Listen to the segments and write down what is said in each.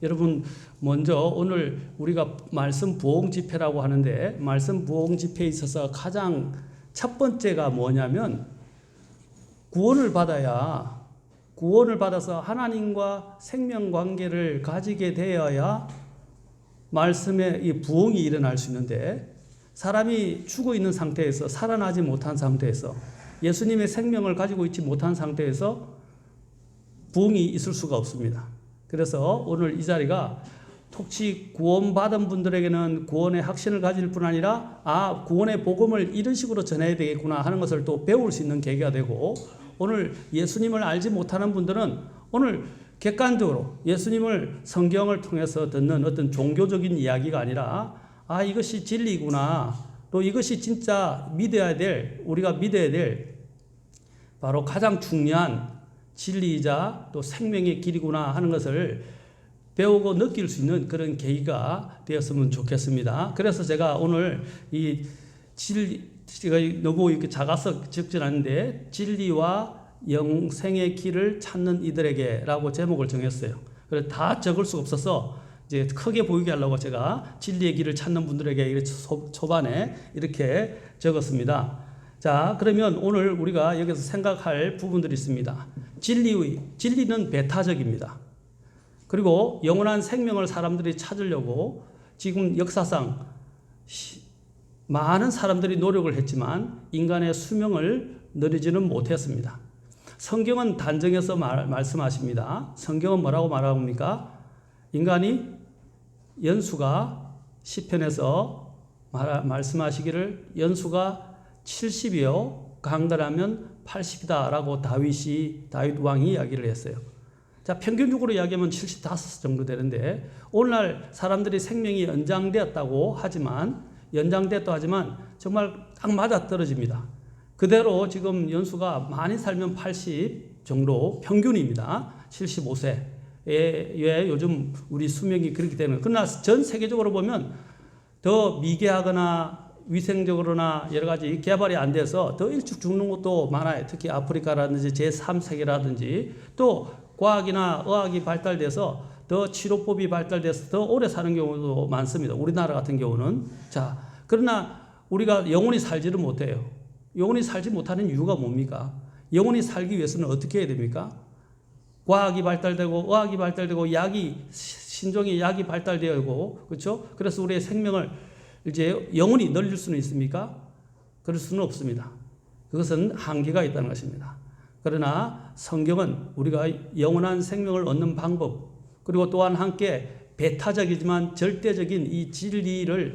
여러분, 먼저 오늘 우리가 말씀 부흥 집회라고 하는데, 말씀 부흥 집회에 있어서 가장 첫 번째가 뭐냐면, 구원을 받아서 하나님과 생명 관계를 가지게 되어야 말씀의 이 부흥이 일어날 수 있는데, 사람이 죽어 있는 상태에서, 살아나지 못한 상태에서, 예수님의 생명을 가지고 있지 못한 상태에서 부흥이 있을 수가 없습니다. 그래서 오늘 이 자리가 혹시 구원받은 분들에게는 구원의 확신을 가질 뿐 아니라 구원의 복음을 이런 식으로 전해야 되겠구나 하는 것을 또 배울 수 있는 계기가 되고, 오늘 예수님을 알지 못하는 분들은 오늘 객관적으로 예수님을 성경을 통해서 듣는 어떤 종교적인 이야기가 아니라 이것이 진리구나, 또 이것이 진짜 우리가 믿어야 될 바로 가장 중요한 진리이자 또 생명의 길이구나 하는 것을 배우고 느낄 수 있는 그런 계기가 되었으면 좋겠습니다. 그래서 제가 오늘 제가 너무 이렇게 작아서 적지 않은데, 진리와 영생의 길을 찾는 이들에게라고 제목을 정했어요. 그래서 다 적을 수가 없어서 이제 크게 보이게 하려고 제가 진리의 길을 찾는 분들에게 초반에 이렇게 적었습니다. 자, 그러면 오늘 우리가 여기서 생각할 부분들이 있습니다. 진리는 배타적입니다. 그리고 영원한 생명을 사람들이 찾으려고 지금 역사상 많은 사람들이 노력을 했지만 인간의 수명을 누리지는 못했습니다. 성경은 단정해서 말씀하십니다. 성경은 뭐라고 말합니까? 인간이 연수가 시편에서 말씀하시기를 연수가 70이요 강건하면 80이다 라고 다윗 왕이 이야기를 했어요. 자, 평균적으로 이야기하면 75 정도 되는데, 오늘날 사람들이 생명이 연장되었다고 하지만 정말 딱 맞아떨어집니다. 그대로 지금 연수가 많이 살면 80 정도 평균입니다. 75세에 요즘 우리 수명이 그렇기 때문에. 그러나 전 세계적으로 보면 더 미개하거나 위생적으로나 여러 가지 개발이 안 돼서 더 일찍 죽는 것도 많아요. 특히 아프리카라든지 제3세계라든지, 또 과학이나 의학이 발달돼서 더 치료법이 발달돼서 더 오래 사는 경우도 많습니다. 우리나라 같은 경우는. 자, 그러나 우리가 영원히 살지를 못해요. 영원히 살지 못하는 이유가 뭡니까? 영원히 살기 위해서는 어떻게 해야 됩니까? 과학이 발달되고 의학이 발달되고 신종의 약이 발달되고, 그렇죠? 그래서 우리의 생명을 이제 영원히 늘릴 수는 있습니까? 그럴 수는 없습니다. 그것은 한계가 있다는 것입니다. 그러나 성경은 우리가 영원한 생명을 얻는 방법, 그리고 또한 함께 배타적이지만 절대적인 이 진리를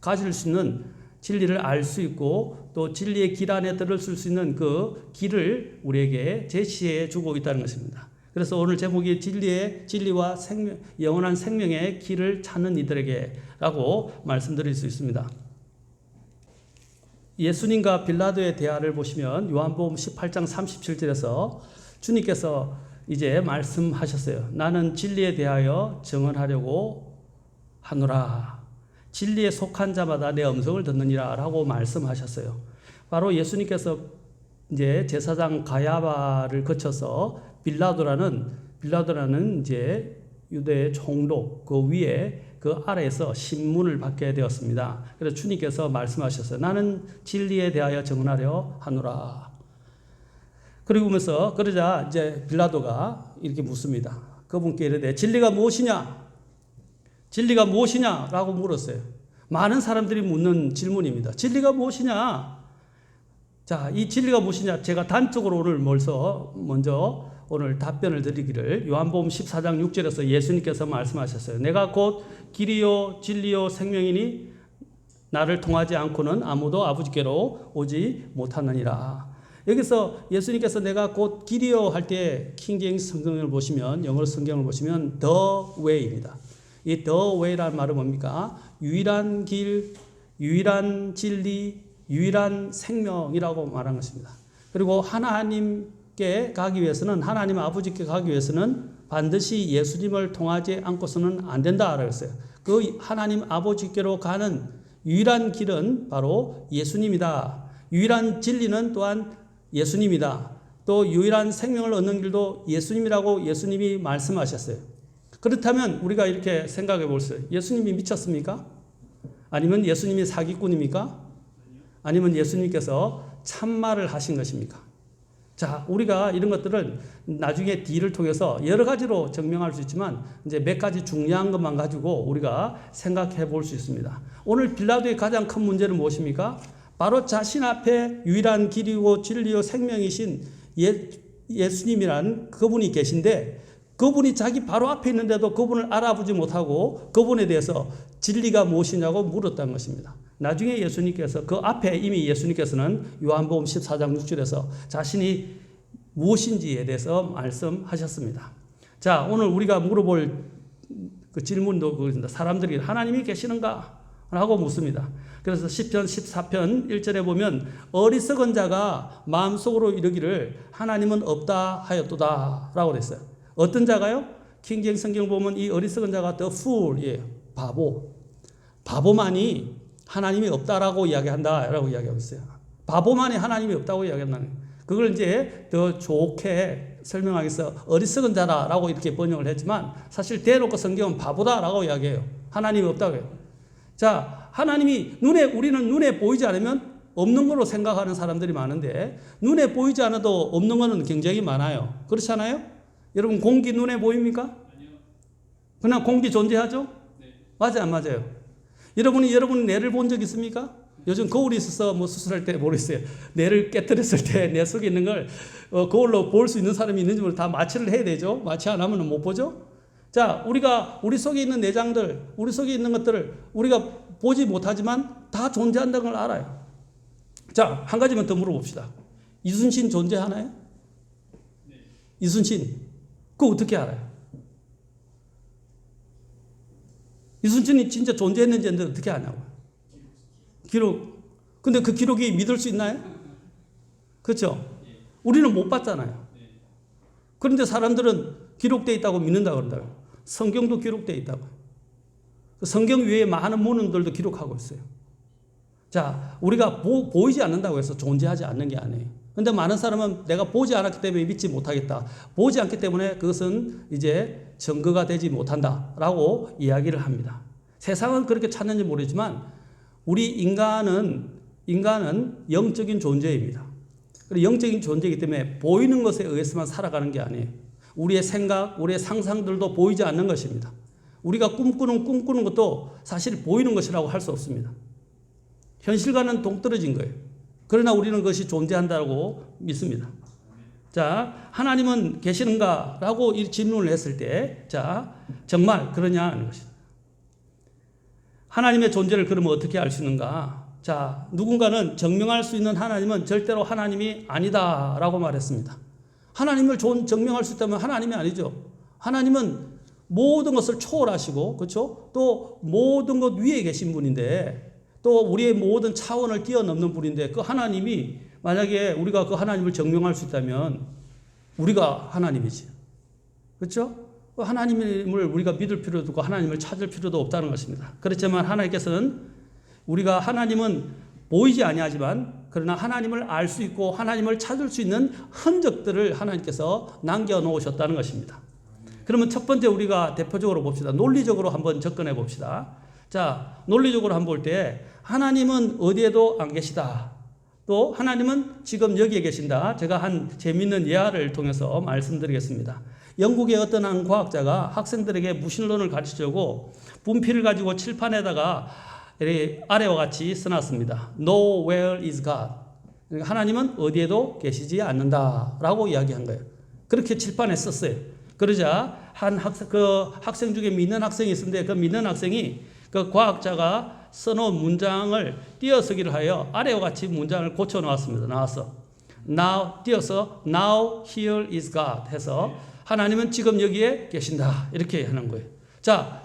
가질 수 있는, 진리를 알 수 있고 또 진리의 길 안에 들어설 수 있는 그 길을 우리에게 제시해 주고 있다는 것입니다. 그래서 오늘 제목이 진리와 영원한 생명의 길을 찾는 이들에게라고 말씀드릴 수 있습니다. 예수님과 빌라도의 대화를 보시면 요한복음 18장 37절에서 주님께서 이제 말씀하셨어요. 나는 진리에 대하여 증언하려고 하노라. 진리에 속한 자마다 내 음성을 듣느니라 라고 말씀하셨어요. 바로 예수님께서 이제 제사장 가야바를 거쳐서 빌라도라는 이제 유대의 총독 그 위에 그 아래에서 신문을 받게 되었습니다. 그래서 주님께서 말씀하셨어요. 나는 진리에 대하여 증언하려 하노라. 그러자 이제 빌라도가 이렇게 묻습니다. 그분께 이르되 진리가 무엇이냐? 진리가 무엇이냐라고 물었어요. 많은 사람들이 묻는 질문입니다. 진리가 무엇이냐? 자, 이 진리가 무엇이냐? 제가 단적으로 먼저 오늘 답변을 드리기를, 요한복음 14장 6절에서 예수님께서 말씀하셨어요. 내가 곧 길이요 진리요 생명이니 나를 통하지 않고는 아무도 아버지께로 오지 못하느니라. 여기서 예수님께서 내가 곧 길이요 할 때 킹제임스 성경을 보시면, 영어 성경을 보시면 the way입니다. 이 the way라는 말은 뭡니까? 유일한 길, 유일한 진리, 유일한 생명이라고 말한 것입니다. 그리고 하나님께 가기 위해서는, 하나님 아버지께 가기 위해서는 반드시 예수님을 통하지 않고서는 안 된다 그랬어요. 그 하나님 아버지께로 가는 유일한 길은 바로 예수님이다. 유일한 진리는 또한 예수님이다. 또 유일한 생명을 얻는 길도 예수님이라고 예수님이 말씀하셨어요. 그렇다면 우리가 이렇게 생각해 볼 수 있어요. 예수님이 미쳤습니까? 아니면 예수님이 사기꾼입니까? 아니면 예수님께서 참말을 하신 것입니까? 자, 우리가 이런 것들을 나중에 D를 통해서 여러 가지로 증명할 수 있지만 이제 몇 가지 중요한 것만 가지고 우리가 생각해 볼 수 있습니다. 오늘 빌라도의 가장 큰 문제는 무엇입니까? 바로 자신 앞에 유일한 길이고 진리요 생명이신 예수님이란 그분이 계신데 그분이 자기 바로 앞에 있는데도 그분을 알아보지 못하고 그분에 대해서 진리가 무엇이냐고 물었다는 것입니다. 나중에 예수님께서 그 앞에 이미 예수님께서는 요한복음 14장 6절에서 자신이 무엇인지에 대해서 말씀하셨습니다. 자, 오늘 우리가 물어볼 그 질문도 그렇습니다. 사람들이 하나님이 계시는가? 라고 묻습니다. 그래서 시편 14편 1절에 보면 어리석은 자가 마음속으로 이르기를 하나님은 없다 하였도다 라고 그랬어요. 어떤 자가요? 킹제임스 성경 보면 이 어리석은 자가 the fool이에요. 바보만이 하나님이 없다라고 이야기한다라고 이야기하고 있어요. 바보만이 하나님이 없다고 이야기한다는 거예요. 그걸 이제 더 좋게 설명하기 위해서 어리석은 자라라고 이렇게 번역을 했지만 사실 대놓고 성경은 바보다라고 이야기해요. 하나님이 없다고 해요. 자, 하나님이 우리는 눈에 보이지 않으면 없는 걸로 생각하는 사람들이 많은데 눈에 보이지 않아도 없는 거는 굉장히 많아요. 그렇지 않아요? 여러분 공기 눈에 보입니까? 아니요. 그냥 공기 존재하죠? 네. 맞아요, 안 맞아요? 여러분이 뇌를 본 적 있습니까? 요즘 거울이 있어서 뭐 수술할 때 모르겠어요. 뇌를 깨뜨렸을 때 뇌 속에 있는 걸 거울로 볼 수 있는 사람이 있는지 모르고 다 마취를 해야 되죠. 마취 안 하면 못 보죠. 자, 우리 속에 있는 내장들, 우리 속에 있는 것들을 우리가 보지 못하지만 다 존재한다는 걸 알아요. 자, 한 가지만 더 물어봅시다. 이순신 존재하나요? 네. 이순신. 그거 어떻게 알아요? 이순신이 진짜 존재했는지 어떻게 아냐고요? 기록. 근데 그 기록이 믿을 수 있나요? 그렇죠? 우리는 못 봤잖아요. 그런데 사람들은 기록되어 있다고 믿는다고 그런다고요. 성경도 기록되어 있다고. 성경 외에 많은 문헌들도 기록하고 있어요. 자, 우리가 보이지 않는다고 해서 존재하지 않는 게 아니에요. 그런데 많은 사람은 내가 보지 않았기 때문에 믿지 못하겠다. 보지 않기 때문에 그것은 이제 증거가 되지 못한다라고 이야기를 합니다. 세상은 그렇게 찾는지 모르지만 우리 인간은 영적인 존재입니다. 그리고 영적인 존재이기 때문에 보이는 것에 의해서만 살아가는 게 아니에요. 우리의 생각, 우리의 상상들도 보이지 않는 것입니다. 우리가 꿈꾸는 것도 사실 보이는 것이라고 할 수 없습니다. 현실과는 동떨어진 거예요. 그러나 우리는 그것이 존재한다고 믿습니다. 자, 하나님은 계시는가? 라고 이 질문을 했을 때, 자, 정말 그러냐? 하는 것입니다. 하나님의 존재를 그러면 어떻게 알 수 있는가? 자, 누군가는 증명할 수 있는 하나님은 절대로 하나님이 아니다. 라고 말했습니다. 하나님을 증명할 수 있다면 하나님이 아니죠. 하나님은 모든 것을 초월하시고, 그렇죠? 또 모든 것 위에 계신 분인데, 또 우리의 모든 차원을 뛰어넘는 분인데 그 하나님이 만약에 우리가 그 하나님을 증명할 수 있다면 우리가 하나님이지. 그렇죠? 하나님을 우리가 믿을 필요도 없고 하나님을 찾을 필요도 없다는 것입니다. 그렇지만 하나님께서는 우리가 하나님은 보이지 아니하지만 그러나 하나님을 알 수 있고 하나님을 찾을 수 있는 흔적들을 하나님께서 남겨놓으셨다는 것입니다. 그러면 첫 번째 우리가 대표적으로 봅시다. 논리적으로 한번 접근해 봅시다. 자, 논리적으로 한번 볼 때 하나님은 어디에도 안 계시다. 또 하나님은 지금 여기에 계신다. 제가 한 재미있는 예화를 통해서 말씀드리겠습니다. 영국의 어떤 한 과학자가 학생들에게 무신론을 가르치려고 분필을 가지고 칠판에다가 아래와 같이 써놨습니다. Nowhere is God. 그러니까 하나님은 어디에도 계시지 않는다라고 이야기한 거예요. 그렇게 칠판에 썼어요. 그러자 한 학생 중에 믿는 학생이 있었는데 그 믿는 학생이 그 과학자가 써놓은 문장을 띄어쓰기를 하여 아래와 같이 문장을 고쳐 놓았습니다. 띄어서 Now here is God 해서 하나님은 지금 여기에 계신다. 이렇게 하는 거예요. 자,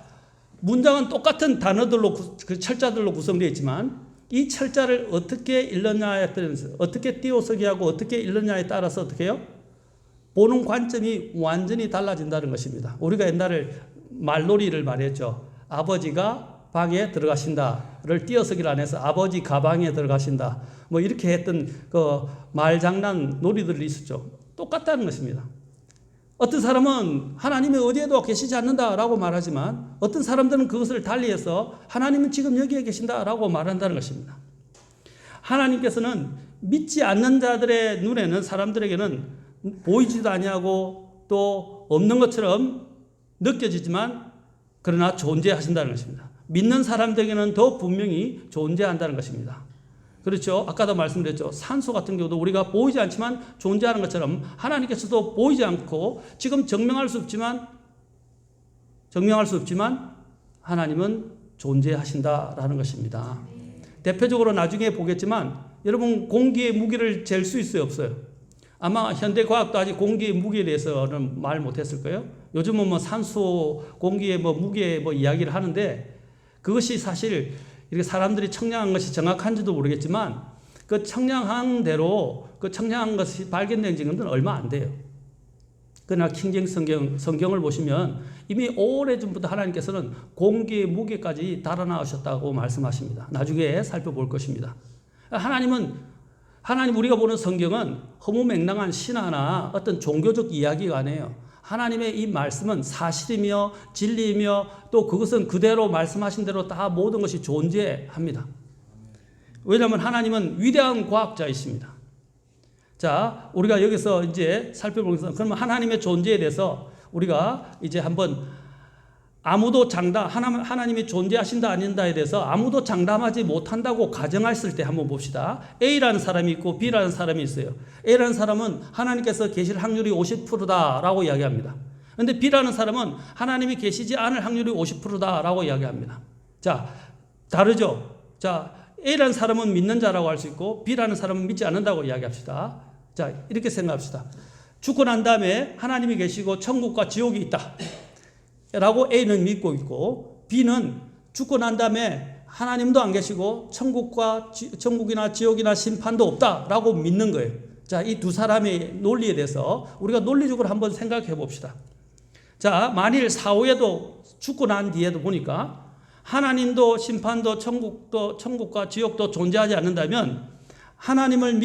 문장은 똑같은 단어들로 그 철자들로 구성되어 있지만 이 철자를 어떻게 읽느냐에 따라서 어떻게 띄어쓰기하고 어떻게 읽느냐에 따라서 어떻게 해요? 보는 관점이 완전히 달라진다는 것입니다. 우리가 옛날에 말놀이를 많이 했죠. 아버지가 방에 들어가신다를 띄어쓰기를 안 해서 아버지 가방에 들어가신다. 뭐 이렇게 했던 그 말장난 놀이들이 있었죠. 똑같다는 것입니다. 어떤 사람은 하나님이 어디에도 계시지 않는다라고 말하지만 어떤 사람들은 그것을 달리해서 하나님은 지금 여기에 계신다라고 말한다는 것입니다. 하나님께서는 믿지 않는 자들의 눈에는, 사람들에게는 보이지도 아니하고 또 없는 것처럼 느껴지지만 그러나 존재하신다는 것입니다. 믿는 사람들에게는 더 분명히 존재한다는 것입니다. 그렇죠? 아까도 말씀드렸죠. 산소 같은 경우도 우리가 보이지 않지만 존재하는 것처럼 하나님께서도 보이지 않고 지금 증명할 수 없지만 하나님은 존재하신다라는 것입니다. 대표적으로 나중에 보겠지만 여러분 공기의 무게를 잴 수 있어요, 없어요? 아마 현대과학도 아직 공기의 무게에 대해서는 말 못했을 거예요. 요즘은 뭐 산소, 공기의 뭐 무게 뭐 이야기를 하는데 그것이 사실 이렇게 사람들이 청량한 것이 정확한지도 모르겠지만 그 청량한 대로 그 청량한 것이 발견된 지금은 얼마 안 돼요. 그러나 킹제임 성경을 보시면 이미 오래전부터 하나님께서는 공기의 무게까지 달아나셨다고 말씀하십니다. 나중에 살펴볼 것입니다. 하나님 우리가 보는 성경은 허무맹랑한 신화나 어떤 종교적 이야기가 아니에요. 하나님의 이 말씀은 사실이며 진리이며 또 그것은 그대로 말씀하신 대로 다 모든 것이 존재합니다. 왜냐하면 하나님은 위대한 과학자이십니다. 자, 우리가 여기서 이제 살펴보겠습니다. 그러면 하나님의 존재에 대해서 우리가 이제 한번 하나님이 존재하신다 아닌다에 대해서 아무도 장담하지 못한다고 가정했을 때 한번 봅시다. A라는 사람이 있고 B라는 사람이 있어요. A라는 사람은 하나님께서 계실 확률이 50%다라고 이야기합니다. 그런데 B라는 사람은 하나님이 계시지 않을 확률이 50%다라고 이야기합니다. 자, 다르죠? 자, A라는 사람은 믿는 자라고 할 수 있고 B라는 사람은 믿지 않는다고 이야기합시다. 자, 이렇게 생각합시다. 죽고 난 다음에 하나님이 계시고 천국과 지옥이 있다 라고 A는 믿고 있고 B는 죽고 난 다음에 하나님도 안 계시고 천국이나 지옥이나 심판도 없다라고 믿는 거예요. 자, 이 두 사람의 논리에 대해서 우리가 논리적으로 한번 생각해 봅시다. 자, 만일 사후에도 죽고 난 뒤에도 보니까 하나님도 심판도 천국과 지옥도 존재하지 않는다면 하나님을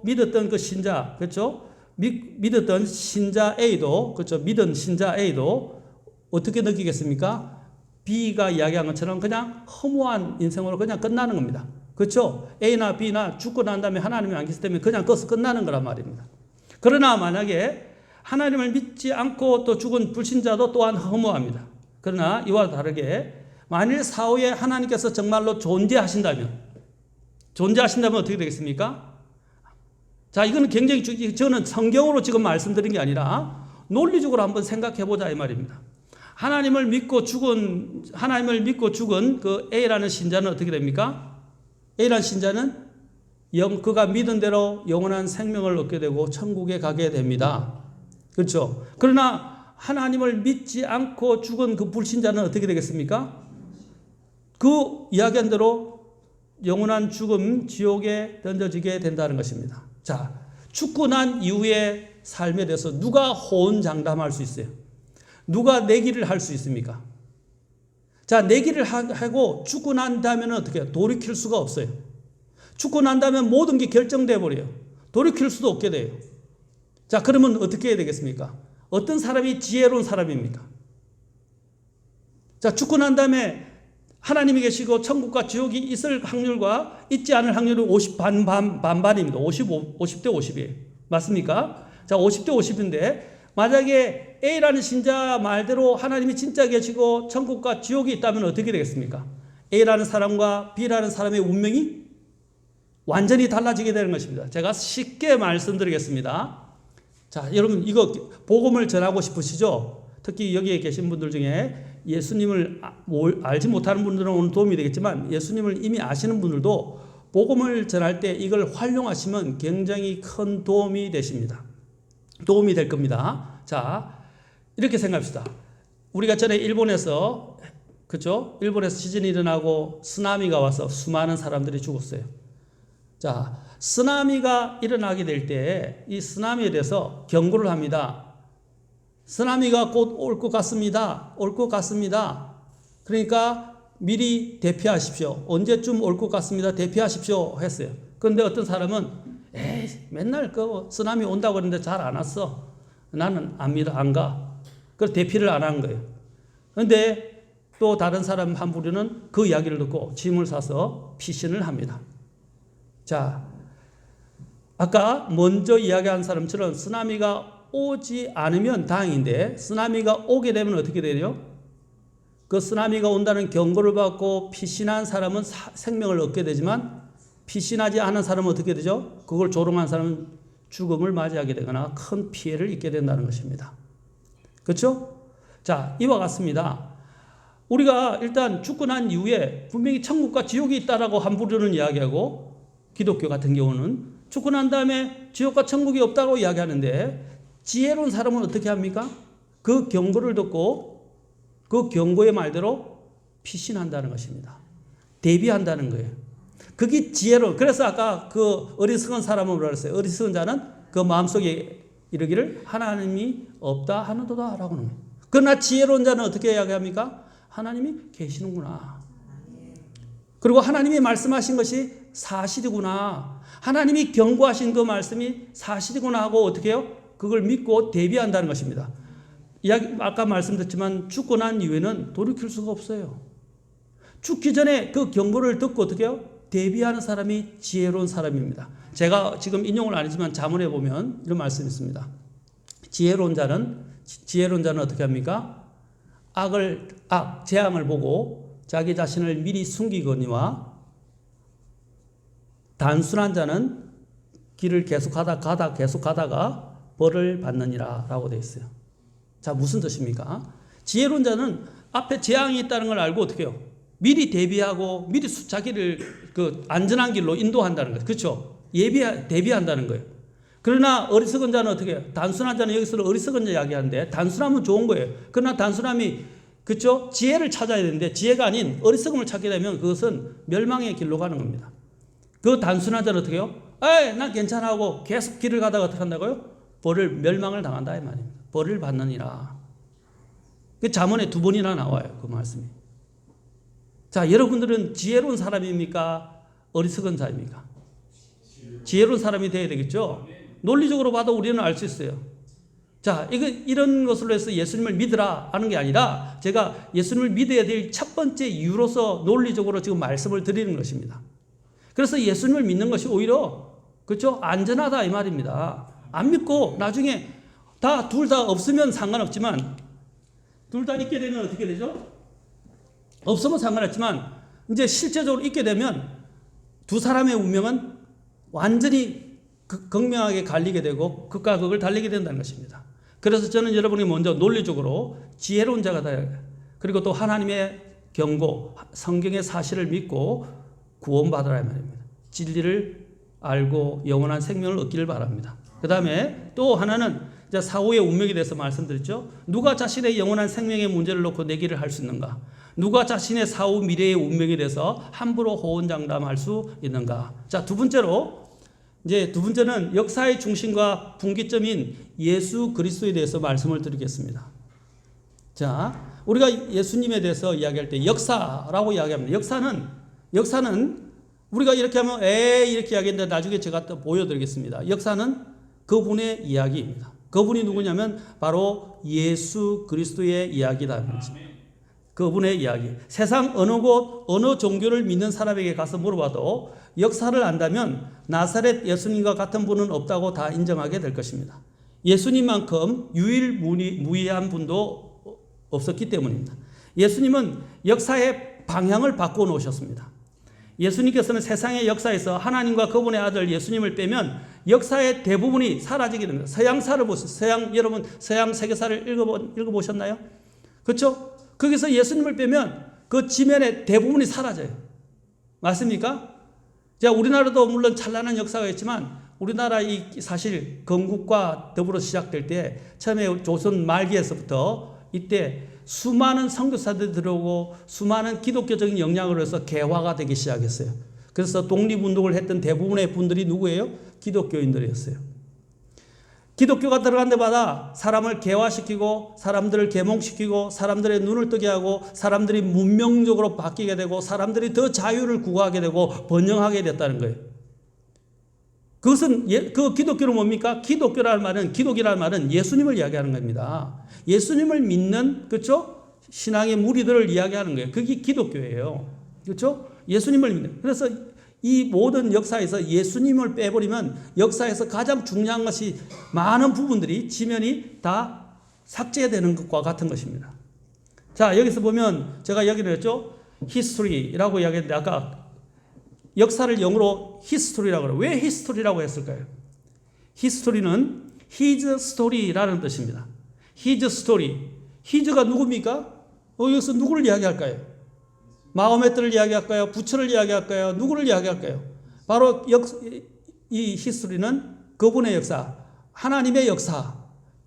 믿었던 그 신자, 그렇죠? 믿었던 신자 A도, 그렇죠? 믿은 신자 A도 어떻게 느끼겠습니까? B가 이야기한 것처럼 그냥 허무한 인생으로 그냥 끝나는 겁니다. 그렇죠? A나 B나 죽고 난 다음에 하나님이 안 계시기 때문에 그냥 거기서 끝나는 거란 말입니다. 그러나 만약에 하나님을 믿지 않고 또 죽은 불신자도 또한 허무합니다. 그러나 이와 다르게 만일 사후에 하나님께서 정말로 존재하신다면 어떻게 되겠습니까? 자, 이거는 굉장히 저는 성경으로 지금 말씀드린 게 아니라 논리적으로 한번 생각해 보자 이 말입니다. 하나님을 믿고 죽은 그 A라는 신자는 어떻게 됩니까? A라는 신자는 그가 믿은 대로 영원한 생명을 얻게 되고 천국에 가게 됩니다. 그렇죠? 그러나 하나님을 믿지 않고 죽은 그 불신자는 어떻게 되겠습니까? 그 이야기한 대로 영원한 죽음, 지옥에 던져지게 된다는 것입니다. 자, 죽고 난 이후의 삶에 대해서 누가 호언장담할 수 있어요? 누가 내기를 할 수 있습니까? 자, 내기를 하고 죽고 난 다음에는 어떻게 해요? 돌이킬 수가 없어요. 죽고 난 다음에 모든 게 결정돼 버려요. 돌이킬 수도 없게 돼요. 자, 그러면 어떻게 해야 되겠습니까? 어떤 사람이 지혜로운 사람입니까? 자, 죽고 난 다음에 하나님이 계시고 천국과 지옥이 있을 확률과 있지 않을 확률이 반반입니다. 50대 50이에요. 맞습니까? 자, 50대 50인데 만약에 A라는 신자 말대로 하나님이 진짜 계시고 천국과 지옥이 있다면 어떻게 되겠습니까? A라는 사람과 B라는 사람의 운명이 완전히 달라지게 되는 것입니다. 제가 쉽게 말씀드리겠습니다. 자, 여러분 이거 복음을 전하고 싶으시죠? 특히 여기에 계신 분들 중에 예수님을 알지 못하는 분들은 오늘 도움이 되겠지만 예수님을 이미 아시는 분들도 복음을 전할 때 이걸 활용하시면 굉장히 큰 도움이 되십니다. 도움이 될 겁니다. 자, 이렇게 생각합시다. 우리가 전에 일본에서 그렇죠? 일본에서 지진이 일어나고 쓰나미가 와서 수많은 사람들이 죽었어요. 자, 쓰나미가 일어나게 될 때 이 쓰나미에 대해서 경고를 합니다. 쓰나미가 곧 올 것 같습니다. 올 것 같습니다. 그러니까 미리 대피하십시오. 언제쯤 올 것 같습니다. 대피하십시오 했어요. 그런데 어떤 사람은 맨날 그 쓰나미 온다고 그러는데 잘 안 왔어. 나는 안 가. 그래서 대피를 안 한 거예요. 그런데 또 다른 사람 한 부류는 그 이야기를 듣고 짐을 싸서 피신을 합니다. 자, 아까 먼저 이야기한 사람처럼 쓰나미가 오지 않으면 다행인데 쓰나미가 오게 되면 어떻게 되죠? 그 쓰나미가 온다는 경고를 받고 피신한 사람은 생명을 얻게 되지만 피신하지 않은 사람은 어떻게 되죠? 그걸 조롱한 사람은 죽음을 맞이하게 되거나 큰 피해를 입게 된다는 것입니다. 그렇죠? 자, 이와 같습니다. 우리가 일단 죽고 난 이후에 분명히 천국과 지옥이 있다라고 한 부류는 이야기하고 기독교 같은 경우는 죽고 난 다음에 지옥과 천국이 없다고 이야기하는데 지혜로운 사람은 어떻게 합니까? 그 경고를 듣고 그 경고의 말대로 피신한다는 것입니다. 대비한다는 거예요. 그게 지혜로. 그래서 아까 그 어리석은 사람은 뭐라 그랬어요? 어리석은 자는 그 마음속에 이르기를 하나님이 없다 하는도다 라고 하는 거예요. 그러나 지혜로운 자는 어떻게 이야기합니까? 하나님이 계시는구나. 그리고 하나님이 말씀하신 것이 사실이구나. 하나님이 경고하신 그 말씀이 사실이구나 하고 어떻게 해요? 그걸 믿고 대비한다는 것입니다. 아까 말씀드렸지만 죽고 난 이후에는 돌이킬 수가 없어요. 죽기 전에 그 경고를 듣고 어떻게 해요? 대비하는 사람이 지혜로운 사람입니다. 제가 지금 인용을 안 했지만 자문에 보면 이런 말씀이 있습니다. 지혜로운 자는 어떻게 합니까? 재앙을 보고 자기 자신을 미리 숨기거니와 단순한 자는 길을 계속 가다가 벌을 받느니라 라고 되어 있어요. 자, 무슨 뜻입니까? 지혜로운 자는 앞에 재앙이 있다는 걸 알고 어떻게 해요? 미리 대비하고 미리 자기를 그 안전한 길로 인도한다는 거예요. 그렇죠? 대비한다는 거예요. 그러나 어리석은 자는 어떻게 해요? 단순한 자는 여기서 어리석은 자 이야기하는데 단순하면 좋은 거예요. 그러나 단순함이 그렇죠? 지혜를 찾아야 되는데 지혜가 아닌 어리석음을 찾게 되면 그것은 멸망의 길로 가는 겁니다. 그 단순한 자는 어떻게 해요? 난 괜찮아 하고 계속 길을 가다가 어떻게 한다고요? 멸망을 당한다 이 말입니다. 벌을 받느니라. 그 잠언에 2번이나 나와요. 그 말씀이. 자, 여러분들은 지혜로운 사람입니까? 어리석은 자입니까? 지혜로운 사람이 되어야 되겠죠? 논리적으로 봐도 우리는 알 수 있어요. 자, 이런 것으로 해서 예수님을 믿으라 하는 게 아니라 제가 예수님을 믿어야 될 첫 번째 이유로서 논리적으로 지금 말씀을 드리는 것입니다. 그래서 예수님을 믿는 것이 오히려 그렇죠? 안전하다 이 말입니다. 안 믿고 나중에 둘 다 없으면 상관없지만 둘 다 있게 되면 어떻게 되죠? 없으면 상관없지만 이제 실제적으로 있게 되면 두 사람의 운명은 완전히 극명하게 갈리게 되고 극과 극을 달리게 된다는 것입니다. 그래서 저는 여러분이 먼저 논리적으로 지혜로운 자가 되어야 돼요. 그리고 또 하나님의 경고, 성경의 사실을 믿고 구원받으라 이 말입니다. 진리를 알고 영원한 생명을 얻기를 바랍니다. 그 다음에 또 하나는 이제 사후의 운명에 대해서 말씀드렸죠. 누가 자신의 영원한 생명의 문제를 놓고 내기를 할 수 있는가? 누가 자신의 사후 미래의 운명에 대해서 함부로 호언장담할 수 있는가? 자, 두 번째는 역사의 중심과 분기점인 예수 그리스도에 대해서 말씀을 드리겠습니다. 자, 우리가 예수님에 대해서 이야기할 때 역사라고 이야기합니다. 역사는 우리가 이렇게 하면 이렇게 이야기했는데 나중에 제가 또 보여드리겠습니다. 역사는 그분의 이야기입니다. 그분이 누구냐면 바로 예수 그리스도의 이야기다. 그분의 이야기. 세상 어느 곳 어느 종교를 믿는 사람에게 가서 물어봐도 역사를 안다면 나사렛 예수님과 같은 분은 없다고 다 인정하게 될 것입니다. 예수님만큼 유일무이한 분도 없었기 때문입니다. 예수님은 역사의 방향을 바꿔 놓으셨습니다. 예수님께서는 세상의 역사에서 하나님과 그분의 아들 예수님을 빼면 역사의 대부분이 사라지게 됩니다. 서양사를 보세요. 여러분 서양 세계사를 읽어보셨나요? 그렇죠? 거기서 예수님을 빼면 그 지면의 대부분이 사라져요. 맞습니까? 자, 우리나라도 물론 찬란한 역사가 있지만 우리나라 사실 건국과 더불어 시작될 때 처음에 조선 말기에서부터 이때 수많은 선교사들이 들어오고 수많은 기독교적인 영향으로 해서 개화가 되기 시작했어요. 그래서 독립운동을 했던 대부분의 분들이 누구예요? 기독교인들이었어요. 기독교가 들어간 데마다 사람을 개화시키고 사람들을 계몽시키고 사람들의 눈을 뜨게 하고 사람들이 문명적으로 바뀌게 되고 사람들이 더 자유를 구하게 되고 번영하게 됐다는 거예요. 그것은 그 기독교는 뭡니까? 기독이라는 말은 예수님을 이야기하는 겁니다. 예수님을 믿는, 그렇죠? 신앙의 무리들을 이야기하는 거예요. 그게 기독교예요. 그렇죠? 예수님을 믿는. 그래서 이 모든 역사에서 예수님을 빼버리면 역사에서 가장 중요한 것이 많은 부분들이 지면이 다 삭제되는 것과 같은 것입니다. 자, 여기서 보면 제가 여기를 했죠? history라고 이야기했는데 아까 역사를 영어로 history라고 그래요. 왜 history라고 했을까요? history는 his story라는 뜻입니다. his story. his가 누굽니까? 여기서 누구를 이야기할까요? 마호메트를 이야기할까요? 부처를 이야기할까요? 누구를 이야기할까요? 바로 이 history는 그분의 역사, 하나님의 역사,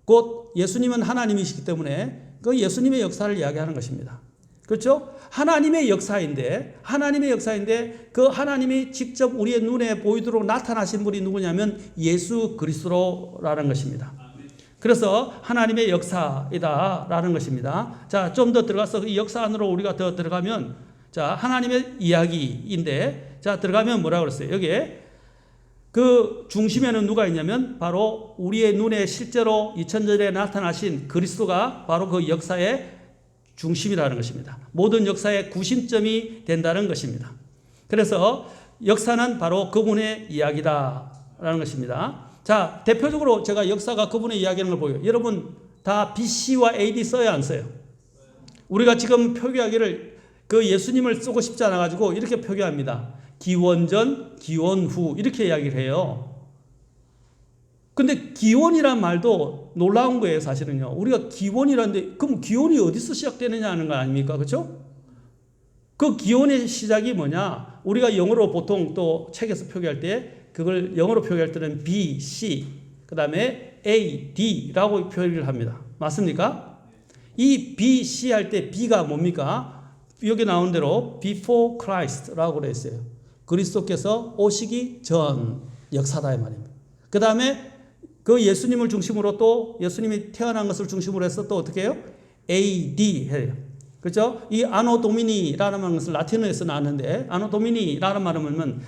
곧 예수님은 하나님이시기 때문에 그 예수님의 역사를 이야기하는 것입니다. 그렇죠? 하나님의 역사인데 그 하나님이 직접 우리의 눈에 보이도록 나타나신 분이 누구냐면 예수 그리스도라는 것입니다. 그래서 하나님의 역사이다라는 것입니다. 자, 좀 더 들어가서 이 역사 안으로 우리가 더 들어가면, 자, 하나님의 이야기인데, 자, 들어가면 뭐라고 그랬어요? 여기에 그 중심에는 누가 있냐면 바로 우리의 눈에 실제로 2000년에 나타나신 그리스도가 바로 그 역사의 중심이라는 것입니다. 모든 역사의 구심점이 된다는 것입니다. 그래서 역사는 바로 그분의 이야기다라는 것입니다. 자, 대표적으로 제가 역사가 그분의 이야기하는 걸 보여요. 여러분 다 BC와 AD 써야 안 써요? 우리가 지금 표기하기를 그 예수님을 쓰고 싶지 않아 가지고 이렇게 표기합니다. 기원전, 기원후 이렇게 이야기를 해요. 근데 기원이란 말도 놀라운 거예요, 사실은요. 우리가 기원이라는데 그럼 기원이 어디서 시작되느냐 하는 거 아닙니까? 그렇죠? 그 기원의 시작이 뭐냐? 우리가 영어로 보통 또 책에서 표기할 때 그걸 영어로 표기할 때는 B, C, 그다음에 A, D라고 표기를 합니다. 맞습니까? 이 B, C 할 때 B가 뭡니까? 여기 나온 대로 before Christ라고 그래 있어요. 그리스도께서 오시기 전 역사다 이 말입니다. 그다음에 그 예수님을 중심으로 또 예수님이 태어난 것을 중심으로 해서 또 어떻게 해요? AD 해요. 그렇죠? 이 아노 도미니라는 것을 라틴어에서 나왔는데 아노 도미니라는 말은 뭐냐면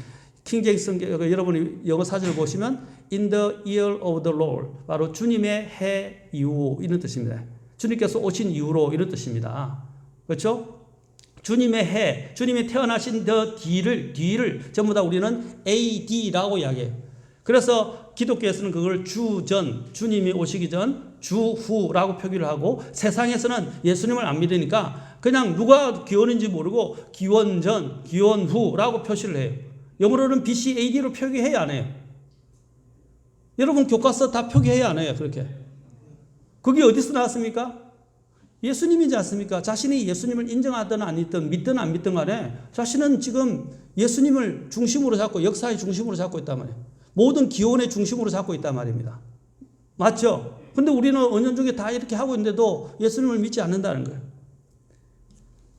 킹제임스 성경 여러분이 영어 사전을 보시면 in the year of the Lord 바로 주님의 해 이후 이런 뜻입니다. 주님께서 오신 이후로 이런 뜻입니다. 그렇죠? 주님의 해, 주님이 태어나신 뒤를 전부 다 우리는 AD라고 이야기해요. 그래서 기독교에서는 그걸 주전, 주님이 오시기 전, 주후라고 표기를 하고 세상에서는 예수님을 안 믿으니까 그냥 누가 기원인지 모르고 기원전, 기원후라고 표시를 해요. 영어로는 BC, AD로 표기해야 안 해요. 여러분 교과서 다 표기해야 안 해요. 그렇게. 그게 어디서 나왔습니까? 예수님이지 않습니까? 자신이 예수님을 인정하든 아니든 믿든 안 믿든 간에 자신은 지금 예수님을 중심으로 잡고 역사의 중심으로 잡고 있단 말이에요. 모든 기원의 중심으로 잡고 있단 말입니다. 맞죠? 근데 우리는 은연중에 다 이렇게 하고 있는데도 예수님을 믿지 않는다는 거예요.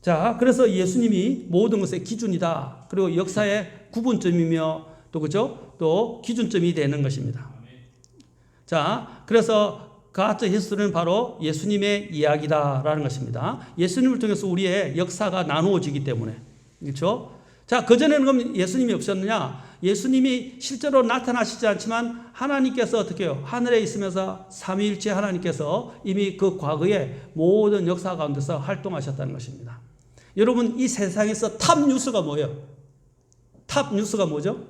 자, 그래서 예수님이 모든 것의 기준이다. 그리고 역사의 구분점이며 또 그죠? 또 기준점이 되는 것입니다. 자, 그래서 God 히스토리는 바로 예수님의 이야기다라는 것입니다. 예수님을 통해서 우리의 역사가 나누어지기 때문에. 그렇죠? 자, 그전에는 그럼 예수님이 없었느냐? 예수님이 실제로 나타나시지 않지만 하나님께서 어떻게 해요? 하늘에 있으면서 삼위일체 하나님께서 이미 그 과거의 모든 역사 가운데서 활동하셨다는 것입니다. 여러분 이 세상에서 탑 뉴스가 뭐예요? 탑 뉴스가 뭐죠?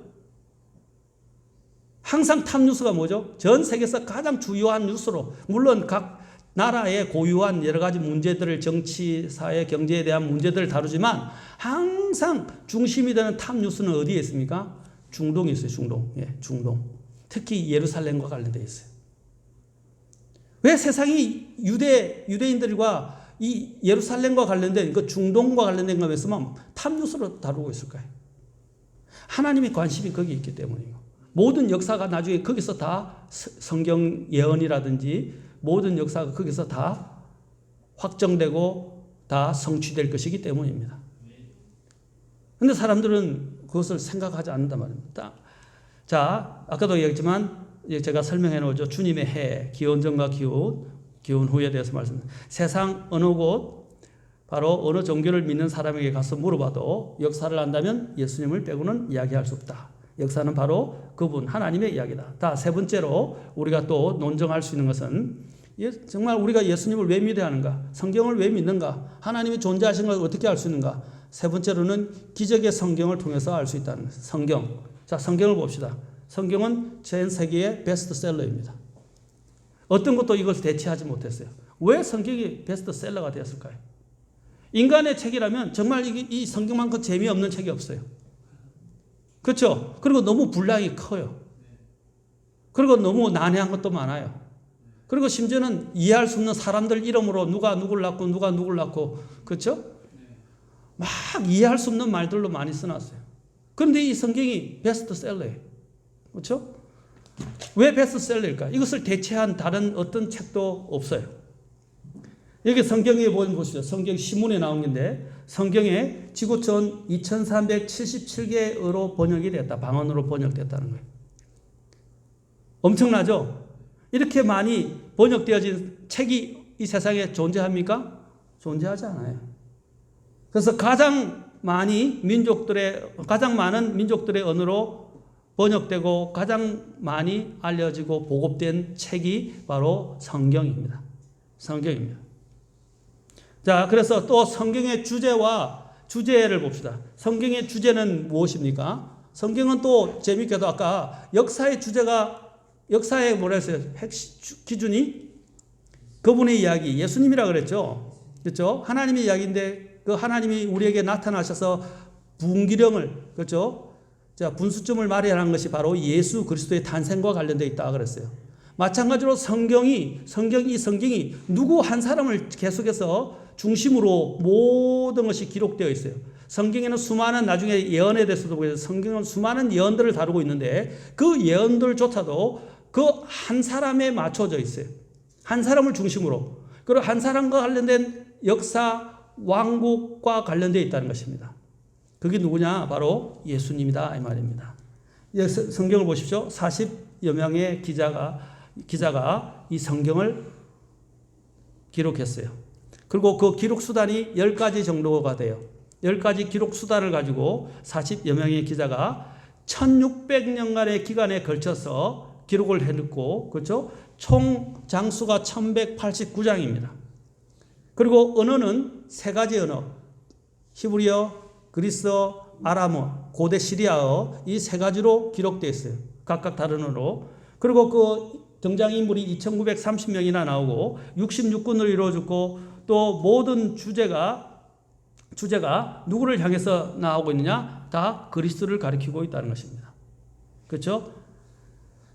항상 탑 뉴스가 뭐죠? 전 세계에서 가장 주요한 뉴스로 물론 각 나라의 고유한 여러 가지 문제들을 정치, 사회, 경제에 대한 문제들을 다루지만 항상 중심이 되는 탑 뉴스는 어디에 있습니까? 중동에 있어요. 중동. 예, 중동. 특히 예루살렘과 관련되어 있어요. 왜 세상이 유대인들과 이 예루살렘과 관련된 그 중동과 관련된 것에 있으면 탑 뉴스로 다루고 있을까요? 하나님의 관심이 거기에 있기 때문이에요. 모든 역사가 나중에 거기서 다 성경 예언이라든지 모든 역사가 거기서 다 확정되고 다 성취될 것이기 때문입니다. 그런데 사람들은 그것을 생각하지 않는단 말입니다. 자, 아까도 얘기했지만 제가 설명해 놓죠. 주님의 해, 기원전과 기원 후에 대해서 말씀드립니다. 세상 어느 곳 바로 어느 종교를 믿는 사람에게 가서 물어봐도 역사를 안다면 예수님을 빼고는 이야기할 수 없다. 역사는 바로 그분 하나님의 이야기다. 다 세 번째로 우리가 또 논증할 수 있는 것은 정말 우리가 예수님을 왜 믿어야 하는가? 성경을 왜 믿는가? 하나님이 존재하신 걸 어떻게 알 수 있는가? 세 번째로는 기적의 성경을 통해서 알 수 있다는 것입니다. 성경. 자, 성경을 봅시다. 성경은 전 세계의 베스트셀러입니다. 어떤 것도 이걸 대체하지 못했어요. 왜 성경이 베스트셀러가 되었을까요? 인간의 책이라면 정말 이 성경만큼 재미없는 책이 없어요. 그렇죠? 그리고 너무 분량이 커요. 그리고 너무 난해한 것도 많아요. 그리고 심지어는 이해할 수 없는 사람들 이름으로 누가 누굴 낳고 누가 누굴 낳고 그렇죠? 막 이해할 수 없는 말들로 많이 써놨어요. 그런데 이 성경이 베스트셀러예요. 그렇죠? 왜 베스트셀러일까? 이것을 대체한 다른 어떤 책도 없어요. 여기 성경에 보시죠. 성경 신문에 나온 건데 성경에 지구촌 2377개로 번역이 됐다. 방언으로 번역됐다는 거예요. 엄청나죠? 이렇게 많이 번역되어진 책이 이 세상에 존재합니까? 존재하지 않아요. 그래서 가장 많은 민족들의 언어로 번역되고 가장 많이 알려지고 보급된 책이 바로 성경입니다. 성경입니다. 자, 그래서 또 성경의 주제를 봅시다. 성경의 주제는 무엇입니까? 성경은 또 재밌게도 아까 역사의 뭐라 했어요? 기준이 그분의 이야기, 예수님이라 그랬죠. 그렇죠? 하나님의 이야기인데 그 하나님이 우리에게 나타나셔서 분기령을, 그렇죠? 자, 분수점을 마련한 것이 바로 예수 그리스도의 탄생과 관련되어 있다 그랬어요. 마찬가지로 성경이 누구 한 사람을 계속해서 중심으로 모든 것이 기록되어 있어요. 성경에는 수많은 나중에 예언에 대해서도 보여요. 성경은 수많은 예언들을 다루고 있는데 그 예언들조차도 그 한 사람에 맞춰져 있어요. 한 사람을 중심으로. 그리고 한 사람과 관련된 역사, 왕국과 관련되어 있다는 것입니다. 그게 누구냐? 바로 예수님이다 이 말입니다. 성경을 보십시오. 40여 명의 기자가 이 성경을 기록했어요. 그리고 그 기록 수단이 10가지 정도가 돼요. 10가지 기록 수단을 가지고 40여 명의 기자가 1600년간의 기간에 걸쳐서 기록을 해놓고, 그렇죠? 총 장수가 1189장입니다. 그리고 언어는 3가지 언어, 히브리어, 그리스어, 아람어, 고대 시리아어 이 3가지로 기록되어 있어요. 각각 다른 언어로. 그리고 그 등장인물이 2930명이나 나오고 66군을 이루어주고 또 모든 주제가 누구를 향해서 나오고 있느냐? 다 그리스도를 가리키고 있다는 것입니다. 그렇죠?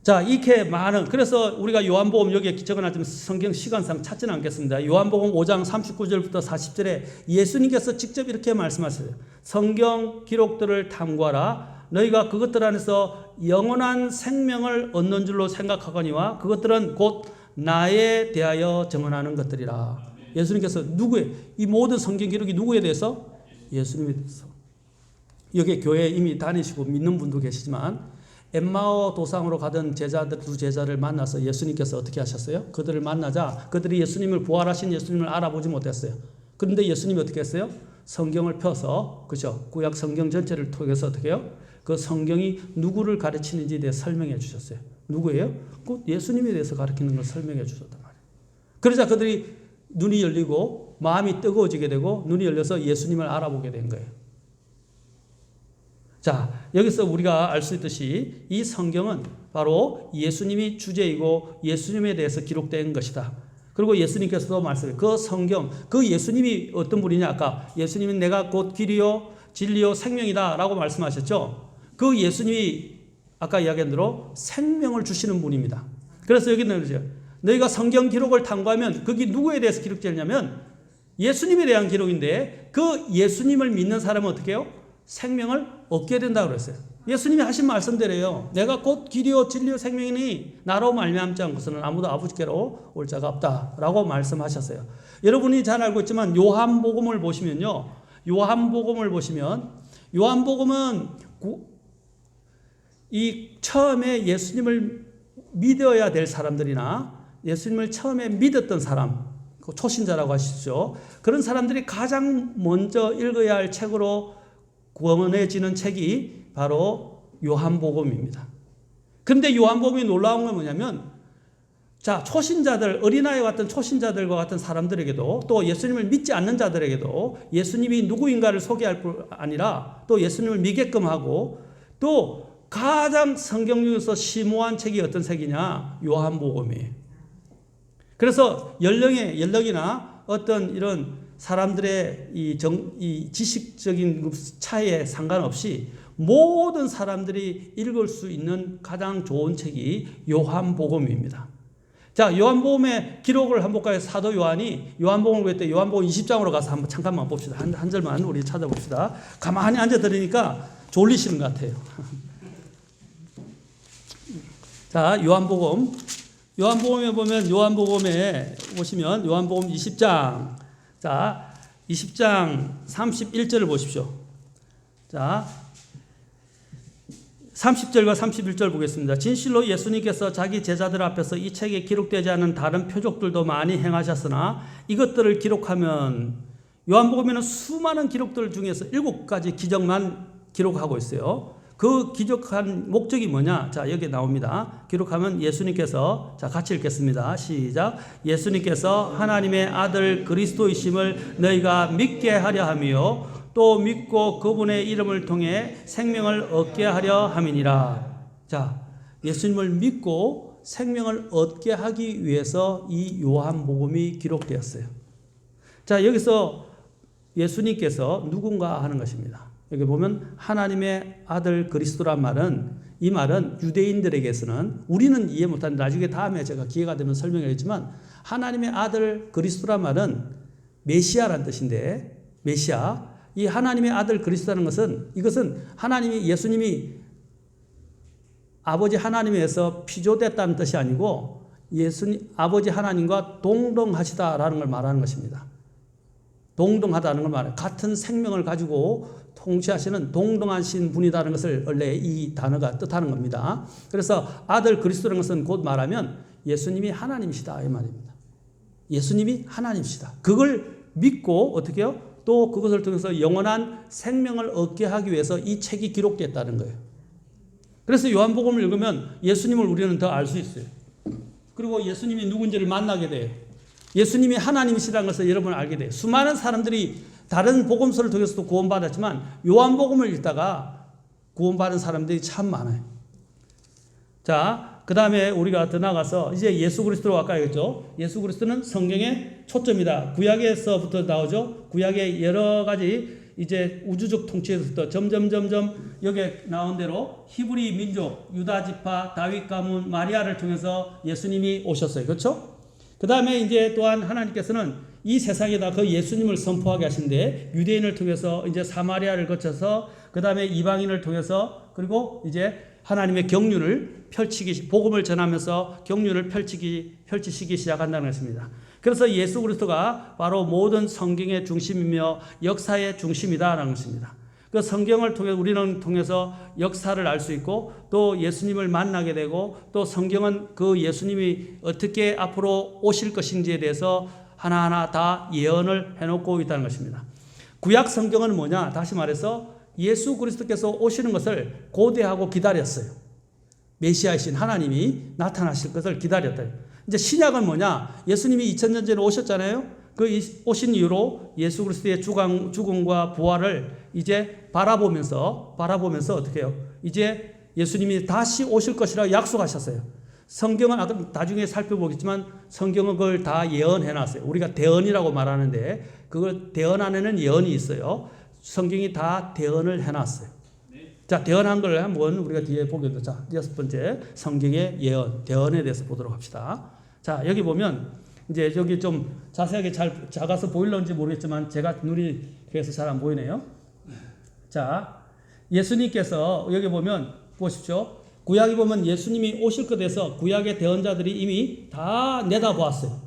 자, 이렇게 많은, 그래서 우리가 요한복음 여기에 적어놨지만 성경 시간상 찾지는 않겠습니다. 요한복음 5장 39절부터 40절에 예수님께서 직접 이렇게 말씀하세요. 성경 기록들을 탐구하라. 너희가 그것들 안에서 영원한 생명을 얻는 줄로 생각하거니와 그것들은 곧 나에 대하여 증언하는 것들이라. 예수님께서 이 모든 성경 기록이 누구에 대해서? 예수님에 대해서. 여기 교회에 이미 다니시고 믿는 분도 계시지만 엠마오 도상으로 가던 두 제자를 만나서 예수님께서 어떻게 하셨어요? 그들을 만나자 그들이 부활하신 예수님을 알아보지 못했어요. 그런데 예수님이 어떻게 했어요? 성경을 펴서, 그죠? 구약 성경 전체를 통해서 어떻게 해요? 그 성경이 누구를 가르치는지에 대해 설명해 주셨어요. 누구예요? 그 예수님에 대해서 가르치는 걸 설명해 주셨단 말이에요. 그러자 그들이 눈이 열리고 마음이 뜨거워지게 되고 눈이 열려서 예수님을 알아보게 된 거예요. 자, 여기서 우리가 알 수 있듯이 이 성경은 바로 예수님이 주제이고 예수님에 대해서 기록된 것이다. 그리고 예수님께서도 말씀해요. 그 성경, 그 예수님이 어떤 분이냐? 아까 예수님은 내가 곧 길이요 진리요 생명이다 라고 말씀하셨죠. 그 예수님이 아까 이야기한 대로 생명을 주시는 분입니다. 그래서 여기는 그러죠. 너희가 성경 기록을 탐구하면 그게 누구에 대해서 기록되어 있냐면 예수님에 대한 기록인데 그 예수님을 믿는 사람은 어떻게 해요? 생명을 얻게 된다고 그랬어요. 예수님이 하신 말씀대로요. 내가 곧 길이요 진리요 생명이니 나로 말미암지 않고서는 아무도 아버지께로 올 자가 없다라고 말씀하셨어요. 여러분이 잘 알고 있지만 요한복음을 보시면 요한복음은 이 처음에 예수님을 믿어야 될 사람들이나 예수님을 처음에 믿었던 사람, 초신자라고 하시죠. 그런 사람들이 가장 먼저 읽어야 할 책으로 권해지는 책이 바로 요한복음입니다. 그런데 요한복음이 놀라운 건 뭐냐면, 자, 초신자들, 어린아이 같은 초신자들과 같은 사람들에게도, 또 예수님을 믿지 않는 자들에게도 예수님이 누구인가를 소개할 뿐 아니라 또 예수님을 믿게끔 하고, 또 가장 성경 중에서 심오한 책이 어떤 책이냐? 요한복음이에요. 그래서 연령이나 어떤 이런 사람들의 이 지식적인 차이에 상관없이 모든 사람들이 읽을 수 있는 가장 좋은 책이 요한복음입니다. 자, 요한복음의 기록을 한번 볼까요? 사도 요한이 요한복음을 볼 때 요한복음 20장으로 가서 한번 잠깐만 봅시다. 한 절만 우리 찾아봅시다. 가만히 앉아 들으니까 졸리시는 것 같아요. 자, 요한복음에 보면 요한복음에 보시면 요한복음 20장, 자, 20장 31절을 보십시오. 자, 30절과 31절 보겠습니다. 진실로 예수님께서 자기 제자들 앞에서 이 책에 기록되지 않은 다른 표적들도 많이 행하셨으나 이것들을 기록하면, 요한복음에는 수많은 기록들 중에서 7가지 기적만 기록하고 있어요. 그 기록한 목적이 뭐냐? 자, 여기 나옵니다. 기록하면 예수님께서, 자, 같이 읽겠습니다. 시작. 예수님께서 하나님의 아들 그리스도이심을 너희가 믿게 하려 하며 또 믿고 그분의 이름을 통해 생명을 얻게 하려 함이니라. 자, 예수님을 믿고 생명을 얻게 하기 위해서 이 요한복음이 기록되었어요. 자, 여기서 예수님께서 누군가 하는 것입니다. 여기 보면 하나님의 아들 그리스도란 말은, 이 말은 유대인들에게서는 우리는 이해 못하는, 나중에 다음에 제가 기회가 되면 설명하겠지만, 하나님의 아들 그리스도란 말은 메시아란 뜻인데, 메시아, 이 하나님의 아들 그리스도라는 것은, 이것은 하나님이, 예수님이 아버지 하나님에서 피조됐다는 뜻이 아니고 예수님 아버지 하나님과 동등하시다라는 걸 말하는 것입니다. 동등하다는 걸 말해요. 같은 생명을 가지고 통치하시는 동등하신 분이라는 것을 원래 이 단어가 뜻하는 겁니다. 그래서 아들 그리스도라는 것은 곧 말하면 예수님이 하나님이시다 이 말입니다. 예수님이 하나님이시다. 그걸 믿고 어떻게 해요? 또 그것을 통해서 영원한 생명을 얻게 하기 위해서 이 책이 기록됐다는 거예요. 그래서 요한복음을 읽으면 예수님을 우리는 더 알 수 있어요. 그리고 예수님이 누군지를 만나게 돼요. 예수님이 하나님이시라는 것을 여러분 알게 돼요. 수많은 사람들이 다른 복음서를 통해서도 구원받았지만 요한복음을 읽다가 구원받은 사람들이 참 많아요. 자, 그 다음에 우리가 더 나가서 이제 예수 그리스도로 아까 얘기했죠. 예수 그리스도는 성경의 초점이다. 구약에서부터 나오죠. 구약의 여러 가지 이제 우주적 통치에서부터 점점 여기에 나온 대로 히브리 민족, 유다 지파, 다윗 가문, 마리아를 통해서 예수님이 오셨어요. 그렇죠? 그 다음에 이제 또한 하나님께서는 이 세상에다 그 예수님을 선포하게 하신데, 유대인을 통해서 이제 사마리아를 거쳐서 그 다음에 이방인을 통해서, 그리고 이제 하나님의 경륜을 펼치기, 복음을 전하면서 경륜을 펼치시기 시작한다는 것입니다. 그래서 예수 그리스도가 바로 모든 성경의 중심이며 역사의 중심이다라는 것입니다. 그 성경을 통해 우리는 통해서 역사를 알 수 있고, 또 예수님을 만나게 되고, 또 성경은 그 예수님이 어떻게 앞으로 오실 것인지에 대해서 하나하나 다 예언을 해놓고 있다는 것입니다. 구약 성경은 뭐냐? 다시 말해서 예수 그리스도께서 오시는 것을 고대하고 기다렸어요. 메시아이신 하나님이 나타나실 것을 기다렸다. 이제 신약은 뭐냐? 예수님이 2000년 전에 오셨잖아요. 그 오신 이후로 예수 그리스도의 죽음과 부활을 이제 바라보면서 어떻게 해요? 이제 예수님이 다시 오실 것이라 약속하셨어요. 성경은 나중에 살펴보겠지만 성경은 그걸 다 예언해 놨어요. 우리가 대언이라고 말하는데 그걸 대언 안에는 예언이 있어요. 성경이 다 대언을 해 놨어요. 자, 대언한 걸 한번 우리가 뒤에 보겠습니다. 자, 6번째 성경의 예언, 대언에 대해서 보도록 합시다. 자, 여기 보면 이제 여기 좀 자세하게 잘 작아서 보일런지 모르겠지만 제가 눈이 그래서 잘 안 보이네요. 자, 예수님께서 여기 보면 보십시오. 구약에 보면 예수님이 오실 것에서 구약의 대언자들이 이미 다 내다보았어요.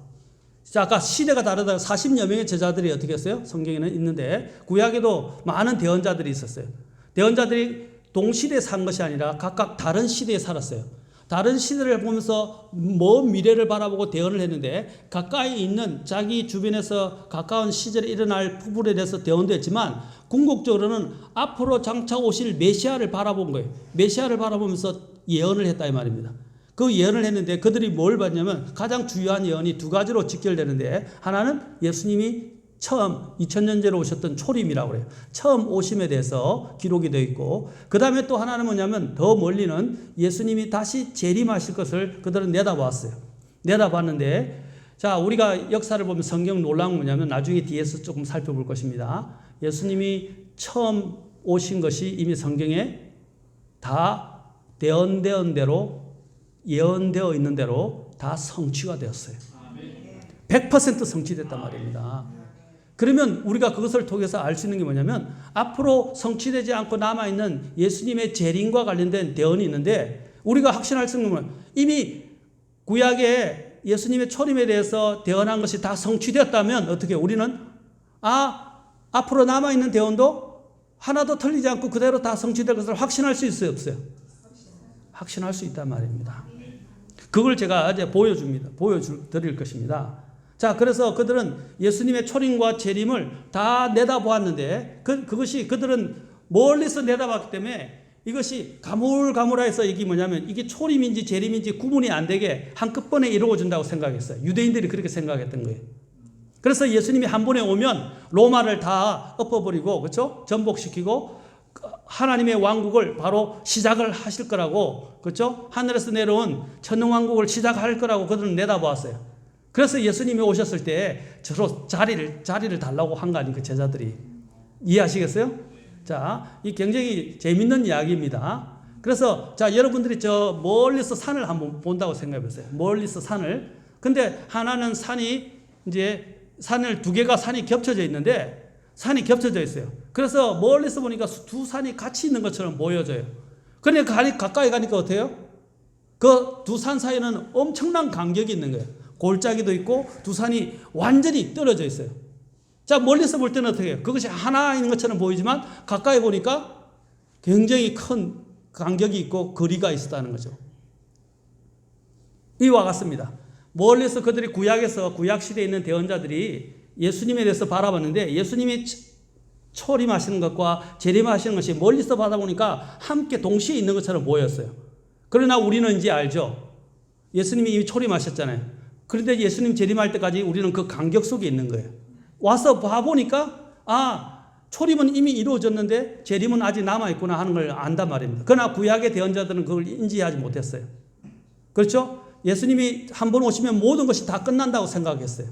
자, 아까 시대가 다르다. 40여 명의 제자들이 어떻게 했어요? 성경에는 있는데 구약에도 많은 대언자들이 있었어요. 대언자들이 동시대에 산 것이 아니라 각각 다른 시대에 살았어요. 다른 시대를 보면서 먼 미래를 바라보고 대언을 했는데 가까이 있는 자기 주변에서 가까운 시절에 일어날 부분에 대해서 대언도 했지만 궁극적으로는 앞으로 장차 오실 메시아를 바라본 거예요. 메시아를 바라보면서 예언을 했다 이 말입니다. 그 예언을 했는데 그들이 뭘 봤냐면 가장 주요한 예언이 두 가지로 직결되는데 하나는 예수님이 처음 2000년 전에 오셨던 초림이라고 그래요. 처음 오심에 대해서 기록이 되어 있고 그 다음에 또 하나는 뭐냐면 더 멀리는 예수님이 다시 재림하실 것을 그들은 내다봤어요. 내다봤는데 자 우리가 역사를 보면 성경 놀라운 건 뭐냐면 나중에 뒤에서 조금 살펴볼 것입니다. 예수님이 처음 오신 것이 이미 성경에 다 대언되은 대로 예언되어 있는 대로 다 성취가 되었어요. 100% 성취됐단 말입니다. 그러면 우리가 그것을 통해서 알 수 있는 게 뭐냐면 앞으로 성취되지 않고 남아있는 예수님의 재림과 관련된 대언이 있는데 우리가 확신할 수 있는 건 이미 구약에 예수님의 초림에 대해서 대언한 것이 다 성취되었다면 어떻게 우리는 앞으로 남아있는 대언도 하나도 틀리지 않고 그대로 다 성취될 것을 확신할 수 있어요 없어요? 확신할 수 있단 말입니다. 그걸 제가 이제 보여드릴 것입니다. 자, 그래서 그들은 예수님의 초림과 재림을 다 내다보았는데 그것이 그들은 멀리서 내다봤기 때문에 이것이 가물가물해서 이게 뭐냐면 이게 초림인지 재림인지 구분이 안 되게 한꺼번에 이루어진다고 생각했어요. 유대인들이 그렇게 생각했던 거예요. 그래서 예수님이 한 번에 오면 로마를 다 엎어버리고 그렇죠? 전복시키고 하나님의 왕국을 바로 시작을 하실 거라고 그렇죠? 하늘에서 내려온 천년왕국을 시작할 거라고 그들은 내다보았어요. 그래서 예수님이 오셨을 때 저로 자리를 달라고 한 거 아닙니까 제자들이. 이해하시겠어요? 자, 이 굉장히 재밌는 이야기입니다. 그래서 자 여러분들이 저 멀리서 산을 한번 본다고 생각해 보세요. 멀리서 산을. 근데 하나는 산이 이제 산을 두 개가 산이 겹쳐져 있는데 산이 겹쳐져 있어요. 그래서 멀리서 보니까 두 산이 같이 있는 것처럼 보여져요. 그러니까 가까이 가니까 어때요? 그 두 산 사이에는 엄청난 간격이 있는 거예요. 골짜기도 있고 두 산이 완전히 떨어져 있어요. 자, 멀리서 볼 때는 어떻게 해요? 그것이 하나 있는 것처럼 보이지만 가까이 보니까 굉장히 큰 간격이 있고 거리가 있었다는 거죠. 이와 같습니다. 멀리서 그들이 구약시대에 있는 대언자들이 예수님에 대해서 바라봤는데 예수님이 초림하시는 것과 재림하시는 것이 멀리서 바라보니까 함께 동시에 있는 것처럼 보였어요. 그러나 우리는 이제 알죠. 예수님이 이미 초림하셨잖아요. 그런데 예수님 재림할 때까지 우리는 그 간격 속에 있는 거예요. 와서 봐보니까 초림은 이미 이루어졌는데 재림은 아직 남아있구나 하는 걸 안단 말입니다. 그러나 구약의 대언자들은 그걸 인지하지 못했어요. 그렇죠? 예수님이 한 번 오시면 모든 것이 다 끝난다고 생각했어요.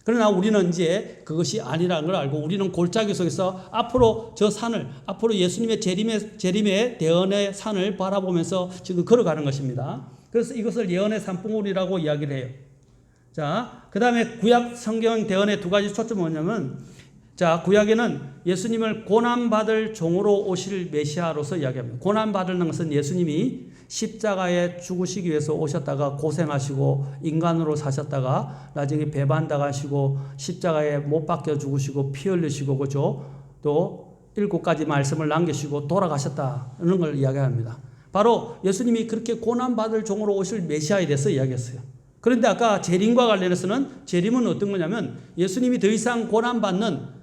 그러나 우리는 이제 그것이 아니라는 걸 알고 우리는 골짜기 속에서 앞으로 저 산을 앞으로 예수님의 재림의 대언의 산을 바라보면서 지금 걸어가는 것입니다. 그래서 이것을 예언의 산봉우리라고 이야기를 해요. 자, 그 다음에 구약 성경 대언의 두 가지 초점은 뭐냐면 자, 구약에는 예수님을 고난받을 종으로 오실 메시아로서 이야기합니다. 고난받는 것은 예수님이 십자가에 죽으시기 위해서 오셨다가 고생하시고 인간으로 사셨다가 나중에 배반당하시고 십자가에 못 박혀 죽으시고 피 흘리시고 그죠? 또 7가지 말씀을 남기시고 돌아가셨다는 걸 이야기합니다. 바로 예수님이 그렇게 고난받을 종으로 오실 메시아에 대해서 이야기했어요. 그런데 아까 재림과 관련해서는 재림은 어떤 거냐면 예수님이 더 이상 고난받는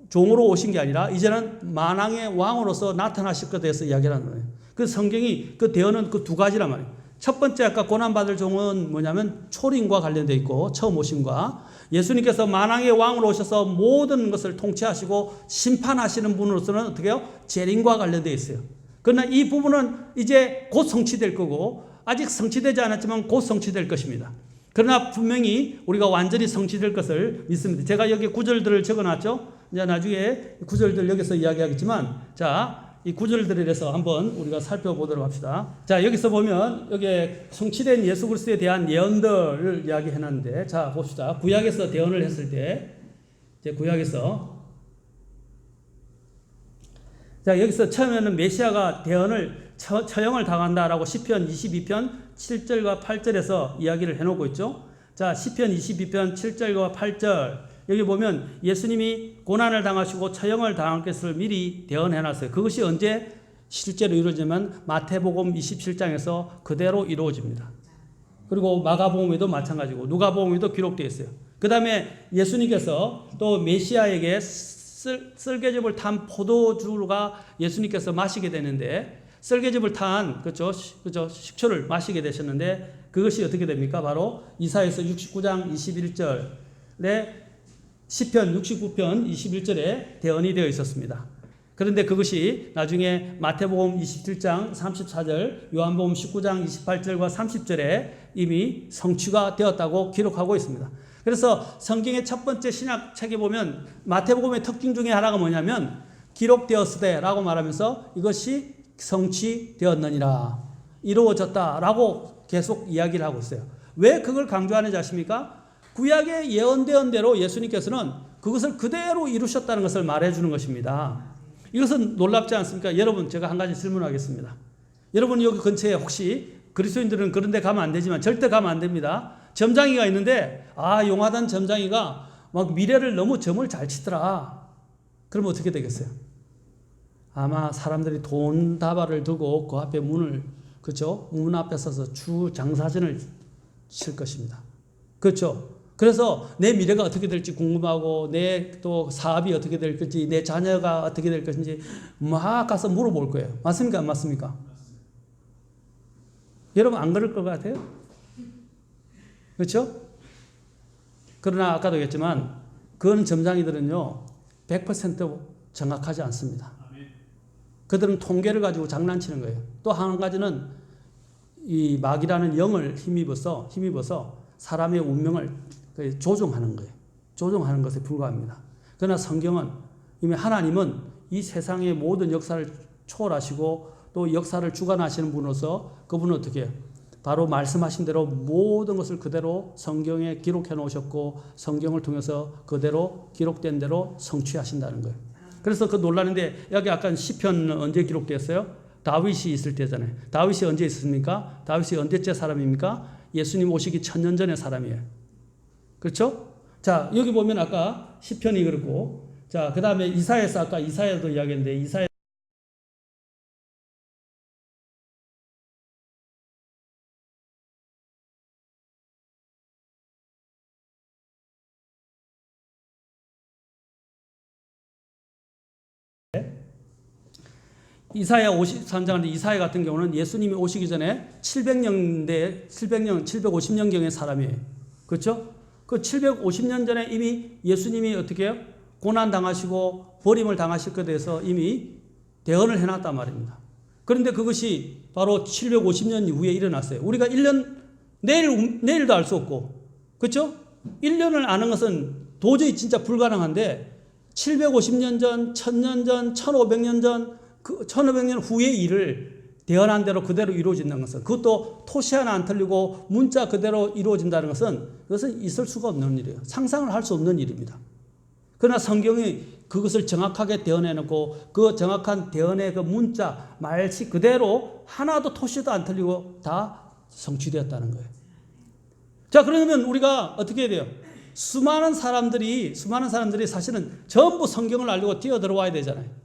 종으로 오신 게 아니라 이제는 만왕의 왕으로서 나타나실 것에 대해서 이야기하는 거예요. 그 성경이 그 대언은 그 두 가지란 말이에요. 첫 번째 아까 고난받을 종은 뭐냐면 초림과 관련되어 있고 처음 오심과 예수님께서 만왕의 왕으로 오셔서 모든 것을 통치하시고 심판하시는 분으로서는 어떻게 해요? 재림과 관련되어 있어요. 그러나 이 부분은 이제 곧 성취될 거고 아직 성취되지 않았지만 곧 성취될 것입니다. 그러나 분명히 우리가 완전히 성취될 것을 믿습니다. 제가 여기 구절들을 적어놨죠. 이제 나중에 구절들 여기서 이야기하겠지만 자, 이 구절들에 대해서 한번 우리가 살펴보도록 합시다. 자, 여기서 보면 여기에 성취된 예수 그리스도에 대한 예언들을 이야기해놨는데 자, 봅시다. 구약에서 대언을 했을 때 이제 구약에서 자, 여기서 처음에는 메시아가 대언을 처형을 당한다라고 시편 22편 7절과 8절에서 이야기를 해놓고 있죠. 자, 시편 22편 7절과 8절 여기 보면 예수님이 고난을 당하시고 처형을 당할 것을 미리 대언해놨어요. 그것이 언제? 실제로 이루어지면 마태복음 27장에서 그대로 이루어집니다. 그리고 마가복음에도 마찬가지고 누가복음에도 기록되어 있어요. 그 다음에 예수님께서 또 메시아에게 썰개즙을 탄 포도주가 예수님께서 마시게 되는데 썰개즙을 탄 그죠 식초를 마시게 되셨는데 그것이 어떻게 됩니까? 바로 이사야서 69장 21절에 시편 69편 21절에 대언이 되어 있었습니다. 그런데 그것이 나중에 마태복음 27장 34절, 요한복음 19장 28절과 30절에 이미 성취가 되었다고 기록하고 있습니다. 그래서 성경의 첫 번째 신약 책에 보면 마태복음의 특징 중에 하나가 뭐냐면 기록되었으되라고 말하면서 이것이 성취되었느니라, 이루어졌다라고 계속 이야기를 하고 있어요. 왜 그걸 강조하는지 아십니까? 구약에 예언되은 대로 예수님께서는 그것을 그대로 이루셨다는 것을 말해주는 것입니다. 이것은 놀랍지 않습니까? 여러분, 제가 한 가지 질문하겠습니다. 여러분 여기 근처에 혹시 그리스도인들은 그런 데 가면 안 되지만 절대 가면 안 됩니다. 점장이가 있는데 용하단 점장이가 막 미래를 너무 점을 잘 치더라. 그러면 어떻게 되겠어요? 아마 사람들이 돈 다발을 두고 그 앞에 그렇죠? 문 앞에 서서 주 장사진을 칠 것입니다. 그렇죠? 그래서 내 미래가 어떻게 될지 궁금하고 내 또 사업이 어떻게 될 건지 내 자녀가 어떻게 될 것인지 막 가서 물어볼 거예요. 맞습니까? 안 맞습니까? 여러분 안 그럴 것 같아요? 그렇죠? 그러나 아까도 얘기했지만 그런 점장이들은요 100% 정확하지 않습니다. 그들은 통계를 가지고 장난치는 거예요. 또 한 가지는 이 마귀라는 영을 힘입어서 사람의 운명을 조종하는 거예요. 조종하는 것에 불과합니다. 그러나 성경은 이미 하나님은 이 세상의 모든 역사를 초월하시고 또 역사를 주관하시는 분으로서 그분은 어떻게 해요? 바로 말씀하신 대로 모든 것을 그대로 성경에 기록해 놓으셨고 성경을 통해서 그대로 기록된 대로 성취하신다는 거예요. 그래서 그 놀라는데 여기 아까 시편 언제 기록됐어요? 다윗이 있을 때잖아요. 다윗이 언제 있습니까? 다윗이 언제째 사람입니까? 예수님 오시기 1000년 전의 사람이에요. 그렇죠? 자, 여기 보면 아까 시편이 그렇고, 자, 그 다음에 이사야서 아까 이사야도 이야기했는데, 이사야 53장인데 이사야 같은 경우는 예수님이 오시기 전에 750년경의 사람이에요. 그렇죠? 그 750년 전에 이미 예수님이 어떻게 해요? 고난당하시고 버림을 당하실 것에 대해서 이미 대언을 해놨단 말입니다. 그런데 그것이 바로 750년 이후에 일어났어요. 우리가 1년, 내일도 알 수 없고, 그렇죠? 1년을 아는 것은 도저히 진짜 불가능한데 750년 전, 1000년 전, 1500년 전, 1500년 후의 일을 대언한 대로 그대로 이루어진다는 것은, 그것도 토시 하나 안 틀리고 문자 그대로 이루어진다는 것은 그것은 있을 수가 없는 일이에요. 상상을 할 수 없는 일입니다. 그러나 성경이 그것을 정확하게 대언해놓고 그 정확한 대언의 그 문자, 말씨 그대로 하나도 토시도 안 틀리고 다 성취되었다는 거예요. 자, 그러면 우리가 어떻게 해야 돼요? 수많은 사람들이 사실은 전부 성경을 알려고 뛰어들어와야 되잖아요.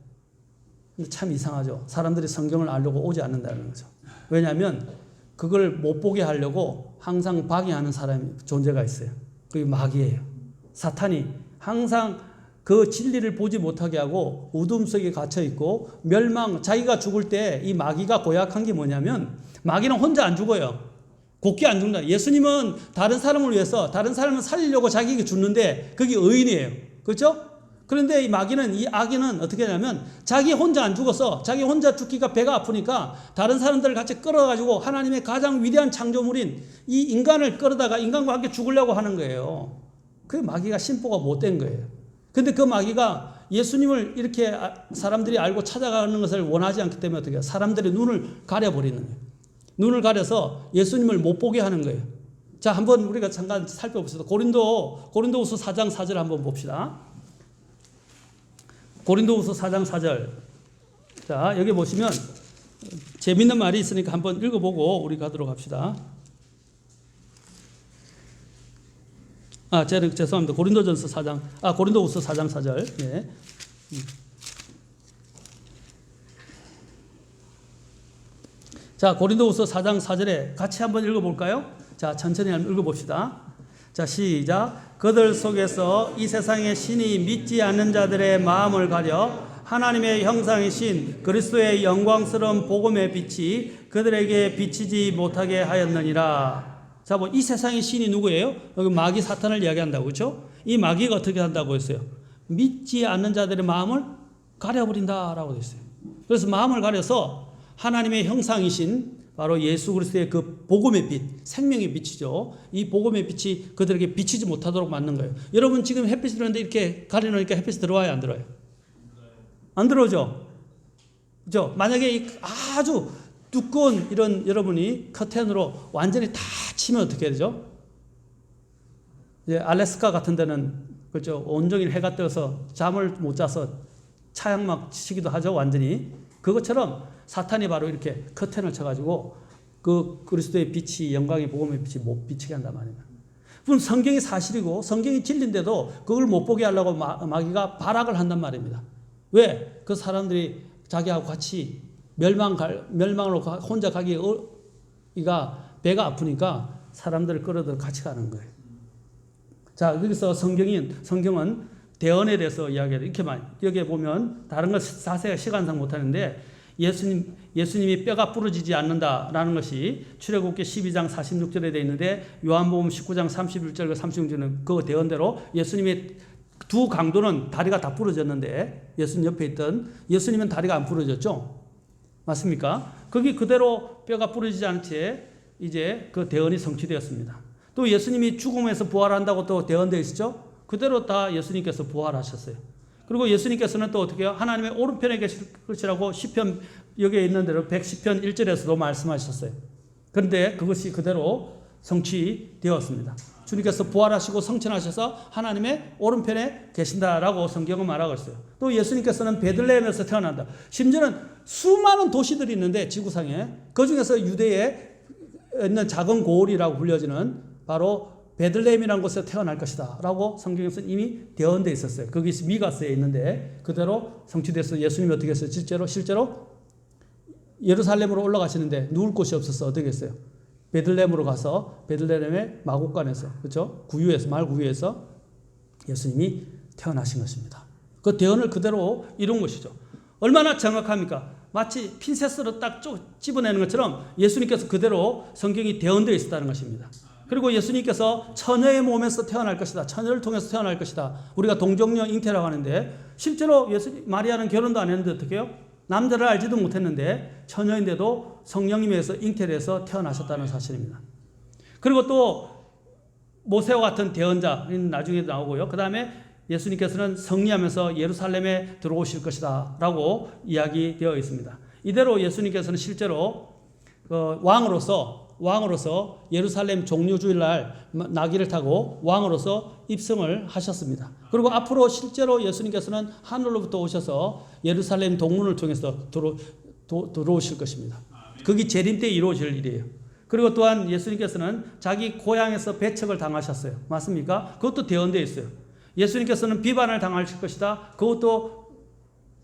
근데 참 이상하죠. 사람들이 성경을 알려고 오지 않는다는 거죠. 왜냐하면 그걸 못 보게 하려고 항상 방해하는 사람이 존재가 있어요. 그게 마귀예요. 사탄이 항상 그 진리를 보지 못하게 하고 어둠 속에 갇혀 있고 자기가 죽을 때 이 마귀가 고약한 게 뭐냐면 마귀는 혼자 안 죽어요. 곱게 안 죽는다. 예수님은 다른 사람을 위해서 다른 사람을 살리려고 자기에게 죽는데 그게 의인이에요. 그렇죠? 그런데 이 마귀는, 이 악인은 어떻게 하냐면 자기 혼자 안 죽어서 자기 혼자 죽기가 배가 아프니까 다른 사람들을 같이 끌어가지고 하나님의 가장 위대한 창조물인 이 인간을 끌어다가 인간과 함께 죽으려고 하는 거예요. 그게 마귀가 심보가 못된 거예요. 근데 그 마귀가 예수님을 이렇게 사람들이 알고 찾아가는 것을 원하지 않기 때문에 어떻게 해요? 사람들의 눈을 가려버리는 거예요. 눈을 가려서 예수님을 못 보게 하는 거예요. 자, 한번 우리가 잠깐 살펴봅시다. 고린도후서 4장 4절 한번 봅시다. 고린도후서 4장 4절. 자, 여기 보시면 재밌는 말이 있으니까 한번 읽어보고 우리 가도록 합시다. 죄송합니다. 고린도후서 4장 4절. 예. 자, 고린도후서 4장 4절에 같이 한번 읽어볼까요? 자, 천천히 한번 읽어봅시다. 자, 시작. 그들 속에서 이 세상의 신이 믿지 않는 자들의 마음을 가려 하나님의 형상이신 그리스도의 영광스러운 복음의 빛이 그들에게 비치지 못하게 하였느니라. 자, 뭐 이 세상의 신이 누구예요? 여기 마귀 사탄을 이야기한다고, 그렇죠? 이 마귀가 어떻게 한다고 했어요? 믿지 않는 자들의 마음을 가려버린다라고 했어요. 그래서 마음을 가려서 하나님의 형상이신 바로 예수 그리스도의 그 복음의 빛, 생명의 빛이죠. 이 복음의 빛이 그들에게 비치지 못하도록 만든 거예요. 여러분 지금 햇빛이 들어오는데 이렇게 가려놓으니까 햇빛이 들어와요, 안 들어와요? 안 들어오죠? 그죠? 만약에 아주 두꺼운 이런 여러분이 커튼으로 완전히 다 치면 어떻게 해야 되죠? 이제 알래스카 같은 데는 그렇죠. 온종일 해가 떠서 잠을 못 자서 차양막 치기도 하죠, 완전히. 그것처럼 사탄이 바로 이렇게 커튼을 쳐가지고 그 그리스도의 빛이 영광의 복음의 빛이 못 비치게 한단 말입니다. 물론 성경이 사실이고 성경이 진리인데도 그걸 못 보게 하려고 마귀가 발악을 한단 말입니다. 왜? 그 사람들이 자기하고 같이 멸망으로 혼자 가기가 배가 아프니까 사람들을 끌어들여 같이 가는 거예요. 자, 여기서 성경은 대언에 대해서 이야기해요. 이렇게만 여기에 보면 다른 것 자세히 시간상 못하는데 예수님이 뼈가 부러지지 않는다라는 것이 출애굽기 12장 46절에 되어 있는데 요한복음 19장 31절과 36절은 그 대언대로 예수님의 두 강도는 다리가 다 부러졌는데 예수님 옆에 있던 예수님은 다리가 안 부러졌죠? 맞습니까? 거기 그대로 뼈가 부러지지 않은 채 이제 그 대언이 성취되었습니다. 또 예수님이 죽음에서 부활한다고 또 대언되어 있었죠? 그대로 다 예수님께서 부활하셨어요. 그리고 예수님께서는 또 어떻게 해요? 하나님의 오른편에 계실 것이라고 시편 여기에 있는 대로 110편 1절에서도 말씀하셨어요. 그런데 그것이 그대로 성취되었습니다. 주님께서 부활하시고 성천하셔서 하나님의 오른편에 계신다라고 성경은 말하고 있어요. 또 예수님께서는 베들레헴에서 태어난다. 심지어는 수많은 도시들이 있는데 지구상에 그중에서 유대에 있는 작은 고을이라고 불려지는 바로 베들레헴이라는 곳에서 태어날 것이다 라고 성경에서는 이미 대언되어 있었어요. 거기 미가서에 있는데 그대로 성취돼서 예수님이 어떻게 했어요? 실제로 예루살렘으로 올라가시는데 누울 곳이 없어서 어떻게 했어요? 베들레헴으로 가서 베들레헴의 마곡간에서, 그렇죠? 마을 구유에서 예수님이 태어나신 것입니다. 그 대언을 그대로 이룬 것이죠. 얼마나 정확합니까? 마치 핀셋으로 딱 집어내는 것처럼 예수님께서 그대로 성경이 대언되어 있었다는 것입니다. 그리고 예수님께서 처녀의 몸에서 태어날 것이다. 처녀를 통해서 태어날 것이다. 우리가 동정녀 잉태라고 하는데 실제로 마리아는 결혼도 안 했는데 어떻게 해요? 남자를 알지도 못했는데 처녀인데도 성령님에서 잉태를 해서 태어나셨다는 사실입니다. 그리고 또 모세와 같은 대언자는 나중에 나오고요. 그 다음에 예수님께서는 승리하면서 예루살렘에 들어오실 것이다 라고 이야기되어 있습니다. 이대로 예수님께서는 실제로 왕으로서 예루살렘 종료주일날 나귀를 타고 왕으로서 입성을 하셨습니다. 그리고 앞으로 실제로 예수님께서는 하늘로부터 오셔서 예루살렘 동문을 통해서 들어오실 것입니다. 그게 재림 때 이루어질 일이에요. 그리고 또한 예수님께서는 자기 고향에서 배척을 당하셨어요. 맞습니까? 그것도 대언되어 있어요. 예수님께서는 비반을 당하실 것이다. 그것도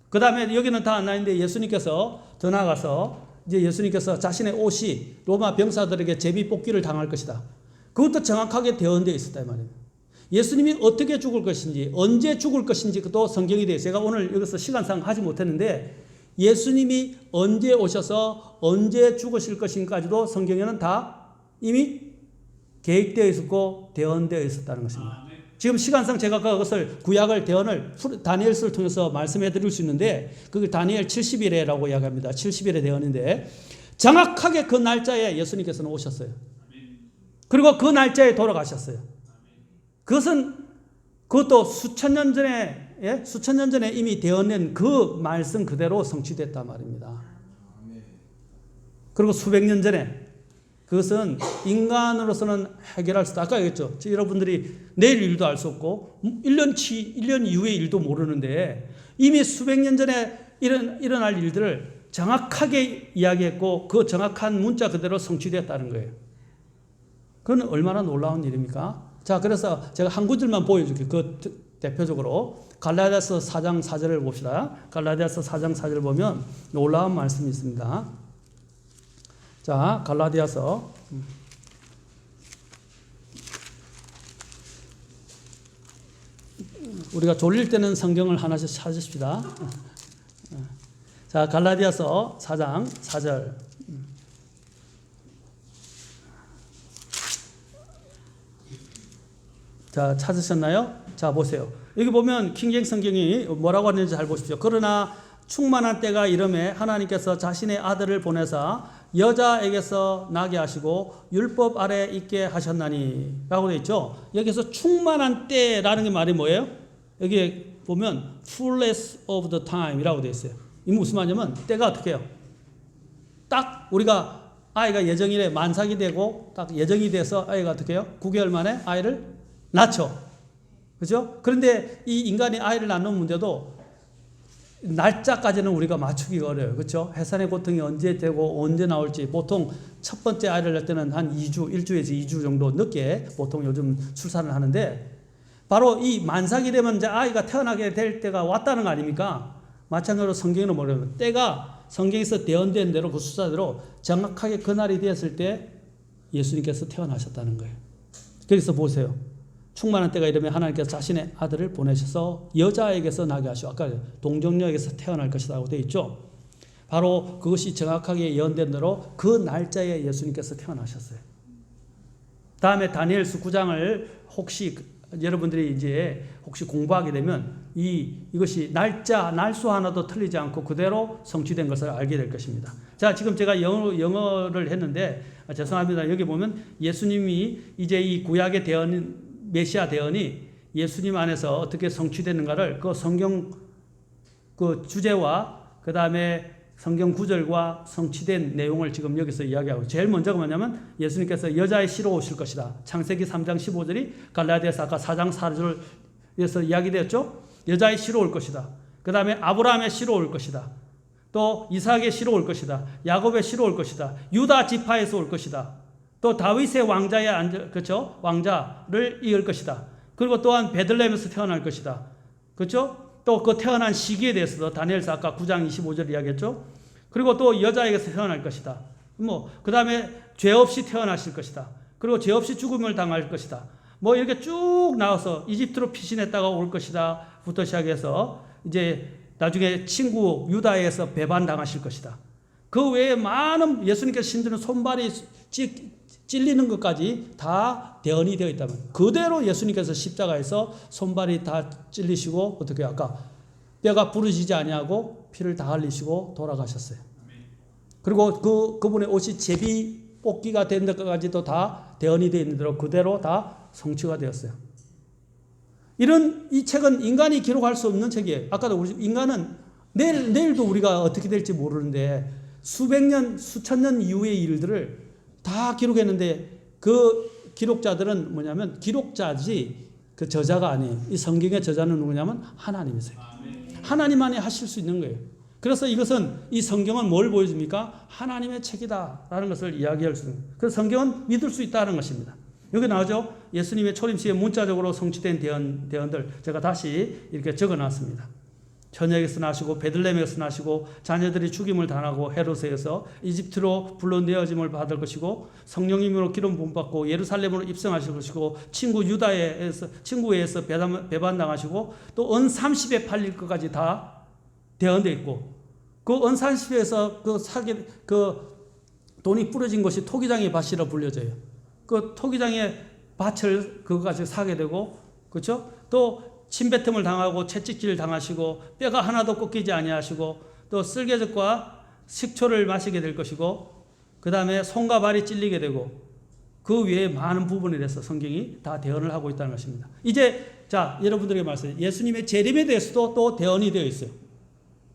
그 다음에 여기는 다 안 나있는데 예수님께서 더 나아가서 이제 예수님께서 자신의 옷이 로마 병사들에게 제비 뽑기를 당할 것이다. 그것도 정확하게 대언되어 있었다 이 말입니다. 예수님이 어떻게 죽을 것인지 언제 죽을 것인지 그것도 성경이 되어 있어요. 제가 오늘 여기서 시간상 하지 못했는데 예수님이 언제 오셔서 언제 죽으실 것인지까지도 성경에는 다 이미 계획되어 있었고 대언되어 있었다는 것입니다. 지금 시간상 제가 그것을 구약을 대언을 다니엘서를 통해서 말씀해 드릴 수 있는데 그걸 다니엘 70일에라고 이야기합니다. 70일의 대언인데 정확하게 그 날짜에 예수님께서는 오셨어요. 그리고 그 날짜에 돌아가셨어요. 그것도 수천 년 전에 이미 대언된 그 말씀 그대로 성취됐단 말입니다. 그리고 수백 년 전에 그것은 인간으로서는 해결할 수 없다. 아까 얘기했죠. 여러분들이 내일 일도 알 수 없고 1년 이후의 일도 모르는데 이미 수백 년 전에 일어날 일들을 정확하게 이야기했고 그 정확한 문자 그대로 성취되었다는 거예요. 그건 얼마나 놀라운 일입니까? 자, 그래서 제가 한 구절만 보여줄게요. 그 대표적으로 갈라디아서 4장 4절을 봅시다. 갈라디아서 4장 4절을 보면 놀라운 말씀이 있습니다. 자, 갈라디아서 우리가 졸릴 때는 성경을 하나씩 찾으십시다. 자, 갈라디아서 4장 4절. 자, 찾으셨나요? 자, 보세요. 여기 보면 킹제임스 성경이 뭐라고 하는지 잘 보십시오. 그러나 충만한 때가 이름에 하나님께서 자신의 아들을 보내사 여자에게서 나게 하시고 율법 아래 있게 하셨나니 라고 되어 있죠. 여기서 충만한 때라는 게 말이 뭐예요? 여기 보면 fullness of the time 이라고 되어 있어요. 이 무슨 말이냐면 때가 어떻게 해요? 딱 우리가 아이가 예정일에 만삭이 되고 딱 예정이 돼서 아이가 어떻게 해요? 9개월 만에 아이를 낳죠. 그죠? 그런데 이 인간이 아이를 낳는 문제도 날짜까지는 우리가 맞추기가 어려워요. 그렇죠? 해산의 고통이 언제 되고 언제 나올지 보통 첫 번째 아이를 낳을 때는 한 2주, 1주에서 2주 정도 늦게 보통 요즘 출산을 하는데 바로 이 만삭이 되면 이제 아이가 태어나게 될 때가 왔다는 거 아닙니까? 마찬가지로 성경은 뭐냐면 때가 성경에서 대언된 대로 그 숫자대로 정확하게 그날이 되었을 때 예수님께서 태어나셨다는 거예요. 그래서 보세요. 충만한 때가 이르면 하나님께서 자신의 아들을 보내셔서 여자에게서 나게 하시고 아까 동정녀에게서 태어날 것이라고 되어 있죠. 바로 그것이 정확하게 예언된 대로 그 날짜에 예수님께서 태어나셨어요. 다음에 다니엘서 9장을 혹시 여러분들이 이제 혹시 공부하게 되면 이것이 날수 하나도 틀리지 않고 그대로 성취된 것을 알게 될 것입니다. 자, 지금 제가 영어를 했는데 죄송합니다. 여기 보면 예수님이 이제 이 구약의 대언 메시아 대언이 예수님 안에서 어떻게 성취되는가를 그 성경 그 주제와 그 다음에 성경 구절과 성취된 내용을 지금 여기서 이야기하고 제일 먼저가 뭐냐면 예수님께서 여자의 씨로 오실 것이다. 창세기 3장 15절이 갈라디아서 아까 4장 4절에서 이야기되었죠. 여자의 씨로 올 것이다. 그 다음에 아브라함의 씨로 올 것이다. 또 이삭의 씨로 올 것이다. 야곱의 씨로 올 것이다. 유다 지파에서 올 것이다. 또 다윗의 왕자의 그렇죠? 왕자를 이을 것이다. 그리고 또한 베들레헴에서 태어날 것이다. 그렇죠? 또 그 태어난 시기에 대해서도 다니엘서 아까 9장 25절 이야기했죠. 그리고 또 여자에게서 태어날 것이다. 그 다음에 죄 없이 태어나실 것이다. 그리고 죄 없이 죽음을 당할 것이다. 이렇게 쭉 나와서 이집트로 피신했다가 올 것이다. 부터 시작해서 이제 나중에 친구 유다에서 배반당하실 것이다. 그 외에 많은 예수님께서 신드는 손발이 찔리는 것까지 다 대언이 되어 있다면 그대로 예수님께서 십자가에서 손발이 다 찔리시고 어떻게 아까 뼈가 부러지지 아니하고 피를 다 흘리시고 돌아가셨어요. 그리고 그분의 옷이 제비 뽑기가 된 것까지도 다 대언이 되어 있는 대로 그대로 다 성취가 되었어요. 이 책은 인간이 기록할 수 없는 책이에요. 아까도 우리 인간은 내일도 우리가 어떻게 될지 모르는데 수백 년, 수천 년 이후의 일들을 다 기록했는데 그 기록자들은 뭐냐면 기록자지 그 저자가 아니에요. 이 성경의 저자는 누구냐면 하나님이세요. 하나님만이 하실 수 있는 거예요. 그래서 이 성경은 뭘 보여줍니까? 하나님의 책이다라는 것을 이야기할 수 있는 거예요. 그래서 성경은 믿을 수 있다는 것입니다. 여기 나오죠. 예수님의 초림시에 문자적으로 성취된 대언들 제가 다시 이렇게 적어놨습니다. 처녀에게서 나시고 베들레헴에서 나시고 자녀들이 죽임을 당하고 헤롯에서 이집트로 불러내어짐을 받을 것이고 성령님으로 기름 부음받고 예루살렘으로 입성하실 것이고 친구에서 배반당하시고 또 은 30에 팔릴 것까지 다 대언되어 있고 그 은 30에서 그 돈이 뿌려진 것이 토기장의 밭이라 불려져요. 그 토기장의 밭을 그거까지 사게 되고 그렇죠? 또 침뱉음을 당하고 채찍질을 당하시고 뼈가 하나도 꺾이지 아니하시고 또 쓸개즙과 식초를 마시게 될 것이고 그 다음에 손과 발이 찔리게 되고 그 외에 많은 부분에 대해서 성경이 다 대언을 하고 있다는 것입니다. 이제 자 여러분들에게 말씀드려요. 예수님의 재림에 대해서도 또 대언이 되어 있어요.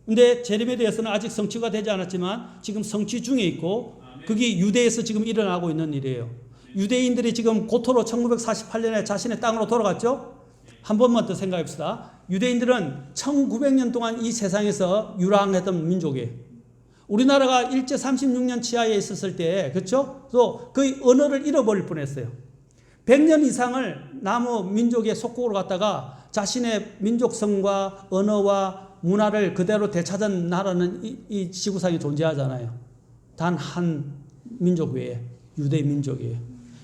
근데 재림에 대해서는 아직 성취가 되지 않았지만 지금 성취 중에 있고 그게 유대에서 지금 일어나고 있는 일이에요. 유대인들이 지금 고토로 1948년에 자신의 땅으로 돌아갔죠. 한 번만 더 생각해 봅시다. 유대인들은 1900년 동안 이 세상에서 유랑했던 민족이에요. 우리나라가 일제 36년 치하에 있었을 때, 그렇죠? 또 그 언어를 잃어버릴 뻔했어요. 100년 이상을 남의 민족의 속국으로 갔다가 자신의 민족성과 언어와 문화를 그대로 되찾은 나라는 이 지구상에 존재하잖아요. 단 한 민족 외에 유대 민족이에요.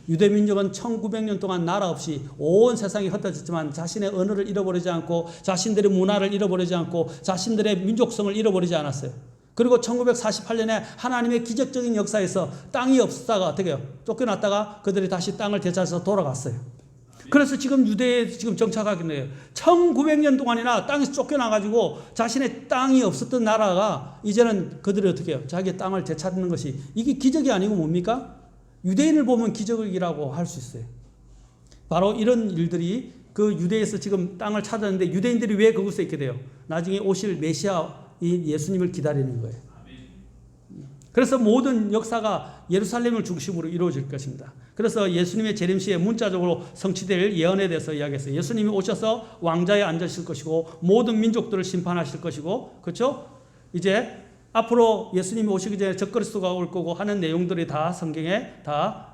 유대 민족은 1900년 동안 나라 없이 온 세상이 흩어졌지만 자신의 언어를 잃어버리지 않고 자신들의 문화를 잃어버리지 않고 자신들의 민족성을 잃어버리지 않았어요. 그리고 1948년에 하나님의 기적적인 역사에서 땅이 없다가 어떻게 해요? 쫓겨났다가 그들이 다시 땅을 되찾아서 돌아갔어요. 그래서 지금 유대에 지금 정착하게 돼요. 1900년 동안이나 땅에서 쫓겨나가지고 자신의 땅이 없었던 나라가 이제는 그들이 어떻게 해요? 자기의 땅을 되찾는 것이 이게 기적이 아니고 뭡니까? 유대인을 보면 기적이라고 할 수 있어요. 바로 이런 일들이 그 유대에서 지금 땅을 찾았는데 유대인들이 왜 그곳에 있게 돼요? 나중에 오실 메시아인 예수님을 기다리는 거예요. 그래서 모든 역사가 예루살렘을 중심으로 이루어질 것입니다. 그래서 예수님의 재림시에 문자적으로 성취될 예언에 대해서 이야기했어요. 예수님이 오셔서 왕좌에 앉으실 것이고 모든 민족들을 심판하실 것이고, 그렇죠? 이제 앞으로 예수님이 오시기 전에 적그리스도가 올 거고 하는 내용들이 다 성경에 다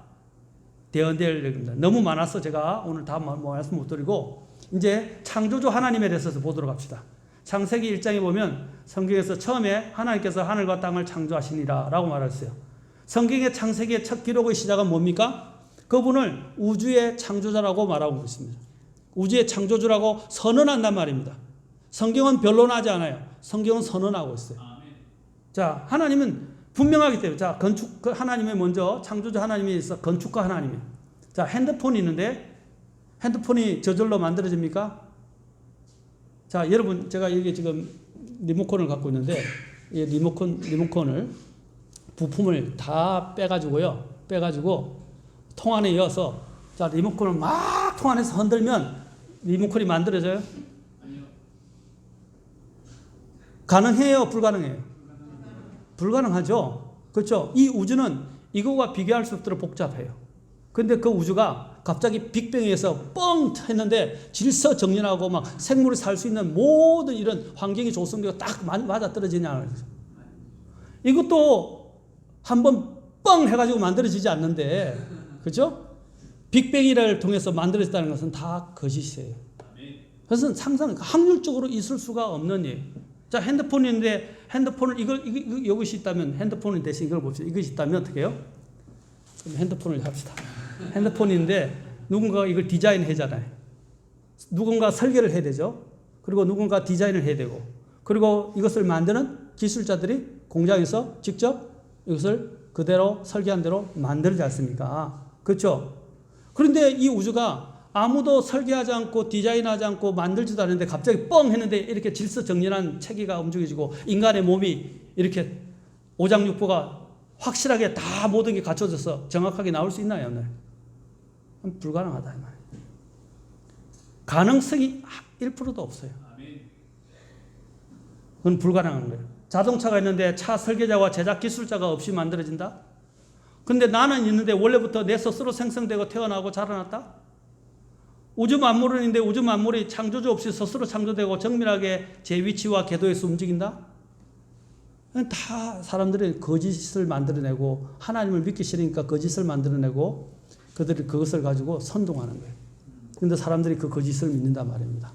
대언될 얘기입니다. 너무 많아서 제가 오늘 다 말씀 못 드리고 이제 창조주 하나님에 대해서 보도록 합시다. 창세기 1장에 보면 성경에서 처음에 하나님께서 하늘과 땅을 창조하시니라 라고 말했어요. 성경의 창세기의 첫 기록의 시작은 뭡니까? 그분을 우주의 창조자라고 말하고 있습니다. 우주의 창조주라고 선언한단 말입니다. 성경은 변론하지 않아요. 성경은 선언하고 있어요. 자, 하나님은 분명하기 때문에, 자, 하나님의 먼저 창조주 하나님이 있어 건축가 하나님이에요. 자, 핸드폰이 있는데 핸드폰이 저절로 만들어집니까? 자, 여러분, 제가 여기 지금 리모컨을 갖고 있는데 이 리모컨을 부품을 다 빼가지고 통 안에 이어서 자, 리모컨을 막 통 안에서 흔들면 리모컨이 만들어져요? 아니요. 가능해요? 불가능해요? 불가능하죠. 그렇죠? 이 우주는 이거와 비교할 수 없도록 복잡해요. 근데 그 우주가 갑자기 빅뱅에서 뻥 했는데 질서정연하고 막 생물이 살 수 있는 모든 이런 환경이 조성되고 딱 맞아 떨어지냐. 이것도 한번 뻥 해가지고 만들어지지 않는데, 그렇죠? 빅뱅이를 통해서 만들어졌다는 것은 다 거짓이에요. 그것은 상상, 확률적으로 있을 수가 없는 일. 자, 핸드폰인데 핸드폰을 이것이 있다면 핸드폰을 대신 이걸 봅시다. 이것이 있다면 어떻게 해요? 그럼 핸드폰을 합시다. 핸드폰인데 누군가가 이걸 디자인하잖아요. 누군가 설계를 해야 되죠. 그리고 누군가 디자인을 해야 되고, 그리고 이것을 만드는 기술자들이 공장에서 직접 이것을 그대로 설계한 대로 만들지 않습니까? 그렇죠? 그런데 이 우주가 아무도 설계하지 않고 디자인하지 않고 만들지도 않는데 갑자기 뻥 했는데 이렇게 질서정연한 체계가 움직여지고 인간의 몸이 이렇게 오장육부가 확실하게 다 모든 게 갖춰져서 정확하게 나올 수 있나요? 오늘? 불가능하다 이 말이에요. 가능성이 1%도 없어요. 그건 불가능한 거예요. 자동차가 있는데 차 설계자와 제작 기술자가 없이 만들어진다? 근데 나는 있는데 원래부터 내 스스로 생성되고 태어나고 자라났다? 우주 만물은 있는데 우주 만물이 창조주 없이 스스로 창조되고 정밀하게 제 위치와 궤도에서 움직인다? 다 사람들이 거짓을 만들어내고 하나님을 믿기 싫으니까 거짓을 만들어내고 그들이 그것을 가지고 선동하는 거예요. 그런데 사람들이 그 거짓을 믿는단 말입니다.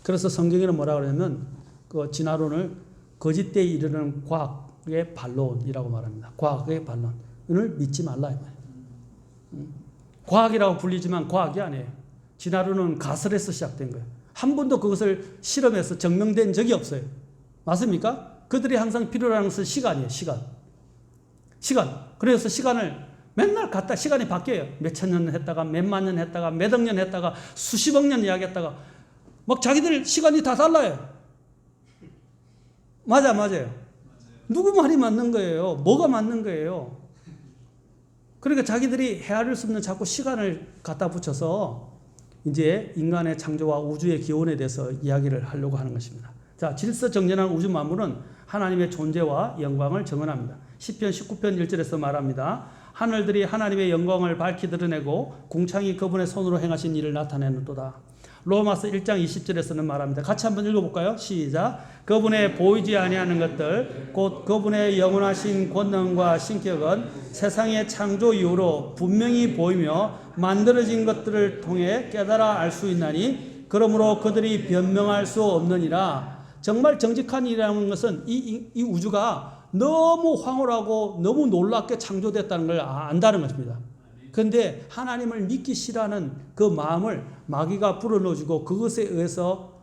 그래서 성경에는 뭐라 그러냐면 그 진화론을 거짓대에 이르는 과학의 반론이라고 말합니다. 과학의 반론을 믿지 말라 이 말이에요. 과학이라고 불리지만 과학이 아니에요. 진화론은 가설에서 시작된 거예요. 한 번도 그것을 실험해서 증명된 적이 없어요. 맞습니까? 그들이 항상 필요로 하는 것은 시간이에요. 시간. 그래서 시간을 맨날 갖다 시간이 바뀌어요. 몇천 년 했다가 몇만 년 했다가 몇억 년 했다가 수십억 년 이야기했다가 막 자기들 시간이 다 달라요. 맞아요. 누구 말이 맞는 거예요? 뭐가 맞는 거예요? 그러니까 자기들이 헤아릴 수 없는 자꾸 시간을 갖다 붙여서 이제 인간의 창조와 우주의 기원에 대해서 이야기를 하려고 하는 것입니다. 자, 질서정연한 우주 만물은 하나님의 존재와 영광을 증언합니다. 시편 19편 1절에서 말합니다. 하늘들이 하나님의 영광을 밝히 드러내고 궁창이 그분의 손으로 행하신 일을 나타내는도다. 로마서 1장 20절에서는 말합니다. 같이 한번 읽어볼까요? 시작. 그분의 보이지 아니하는 것들 곧 그분의 영원하신 권능과 신격은 세상의 창조 이후로 분명히 보이며 만들어진 것들을 통해 깨달아 알 수 있나니 그러므로 그들이 변명할 수 없느니라. 정말 정직한 일이라는 것은 이 우주가 너무 황홀하고 너무 놀랍게 창조됐다는 걸 안다는 것입니다. 그런데 하나님을 믿기 싫어하는 그 마음을 마귀가 불어넣어주고 그것에 의해서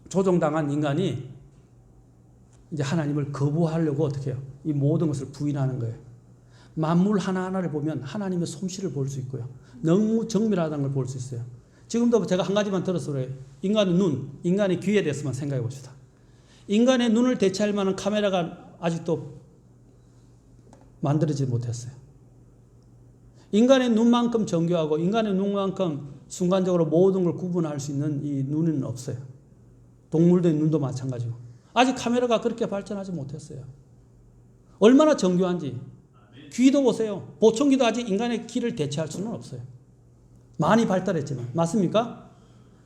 조종당한 인간이 이제 하나님을 거부하려고 어떻게 해요? 이 모든 것을 부인하는 거예요. 만물 하나하나를 보면 하나님의 솜씨를 볼 수 있고요. 너무 정밀하다는 걸 볼 수 있어요. 지금도 제가 한 가지만 들어서 그래요. 인간의 눈, 인간의 귀에 대해서만 생각해 봅시다. 인간의 눈을 대체할 만한 카메라가 아직도 만들어지지 못했어요. 인간의 눈만큼 정교하고 인간의 눈만큼 순간적으로 모든 걸 구분할 수 있는 이 눈은 없어요. 동물들의 눈도 마찬가지고. 아직 카메라가 그렇게 발전하지 못했어요. 얼마나 정교한지. 귀도 보세요. 보청기도 아직 인간의 귀를 대체할 수는 없어요. 많이 발달했지만. 맞습니까?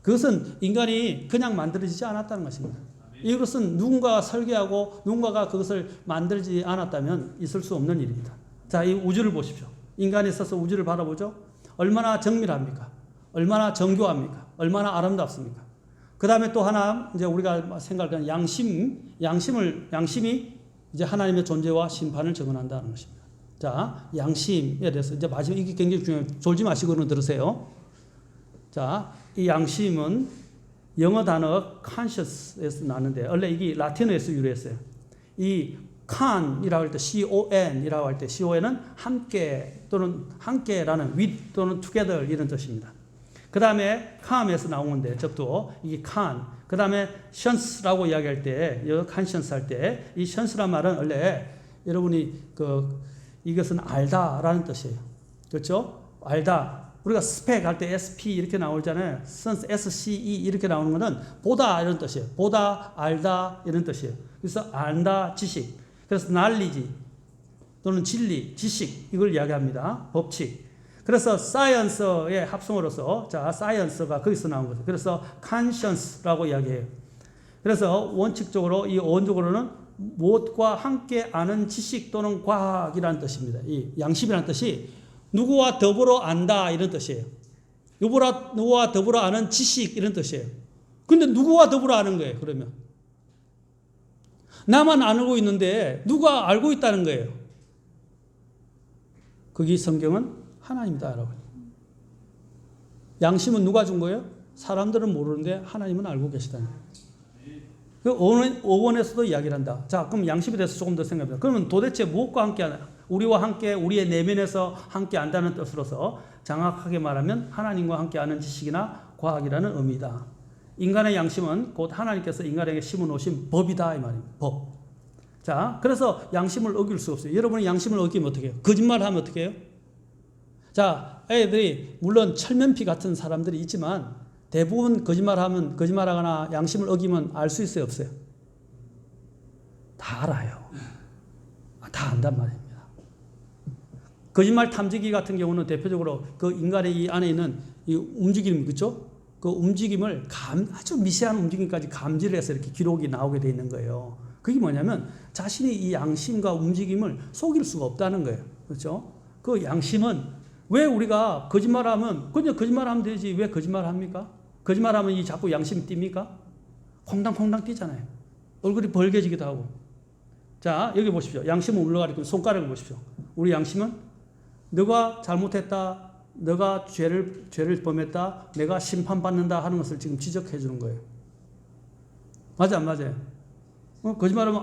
그것은 인간이 그냥 만들어지지 않았다는 것입니다. 이것은 누군가가 설계하고 누군가가 그것을 만들지 않았다면 있을 수 없는 일입니다. 자, 이 우주를 보십시오. 인간이 있어서 우주를 바라보죠. 얼마나 정밀합니까? 얼마나 정교합니까? 얼마나 아름답습니까? 그 다음에 또 하나, 이제 우리가 생각하는 양심이 이제 하나님의 존재와 심판을 증언한다는 것입니다. 자, 양심에 대해서 이제 마지막, 이게 굉장히 중요해요. 졸지 마시고는 들으세요. 자, 이 양심은 영어 단어 conscious에서 나는데, 원래 이게 라틴어에서 유래했어요. 이 can이라고 할 때, con이라고 할 때, con은 함께 또는 함께라는 with 또는 together 이런 뜻입니다. 그 다음에 calm에서 나온 건데, 적도 이게 can. 그 다음에 sense라고 이야기할 때, conscience 할 때, 이 sense란 말은 원래 여러분이 이것은 알다라는 뜻이에요. 그렇죠? 알다. 우리가 스펙 할 때 SP 이렇게 나오잖아요. sense, SCE 이렇게 나오는 것은 보다 이런 뜻이에요. 보다, 알다 이런 뜻이에요. 그래서 안다, 지식. 그래서 knowledge 또는 진리, 지식 이걸 이야기합니다. 법칙. 그래서 science의 합성어로서 자, science가 거기서 나온 거죠. 그래서 conscience라고 이야기해요. 그래서 원칙적으로 이 어원적으로는 무엇과 함께 아는 지식 또는 과학이라는 뜻입니다. 이 양심이라는 뜻이 누구와 더불어 안다 이런 뜻이에요. 누구와 더불어 아는 지식 이런 뜻이에요. 근데 누구와 더불어 아는 거예요, 그러면? 나만 알고 있는데 누가 알고 있다는 거예요. 거기 성경은 하나님이다 라고 해요. 양심은 누가 준 거예요? 사람들은 모르는데 하나님은 알고 계시다는 거예요. 그 5원에서도 이야기를 한다. 자, 그럼 양심에 대해서 조금 더 생각해보자. 그러면 도대체 무엇과 함께 하나? 우리와 함께, 우리의 내면에서 함께 안다는 뜻으로서 정확하게 말하면 하나님과 함께 아는 지식이나 과학이라는 의미다. 인간의 양심은 곧 하나님께서 인간에게 심어놓으신 법이다 이 말입니다. 법. 자, 그래서 양심을 어길 수 없어요. 여러분이 양심을 어기면 어떻게 해요? 거짓말하면 어떻게 해요? 자, 애들이 물론 철면피 같은 사람들이 있지만 대부분 거짓말하거나 양심을 어기면 알 수 있어요, 없어요? 다 알아요. 다 안단 말입니다. 거짓말 탐지기 같은 경우는 대표적으로 그 인간의 이 안에 있는 이 움직임, 그렇죠? 그 움직임을 아주 미세한 움직임까지 감지를 해서 이렇게 기록이 나오게 돼 있는 거예요. 그게 뭐냐면 자신이 이 양심과 움직임을 속일 수가 없다는 거예요. 그렇죠? 그 양심은 왜 우리가 거짓말하면 그냥 거짓말하면 되지 왜 거짓말합니까? 거짓말하면 이 자꾸 양심이 뜁니까? 콩당콩당 뛰잖아요. 얼굴이 벌개지기도 하고. 자, 여기 보십시오. 양심은 올라가리고 손가락을 보십시오. 우리 양심은 너가 잘못했다, 너가 죄를 범했다, 내가 심판받는다 하는 것을 지금 지적해 주는 거예요. 맞아, 안 맞아요? 거짓말하면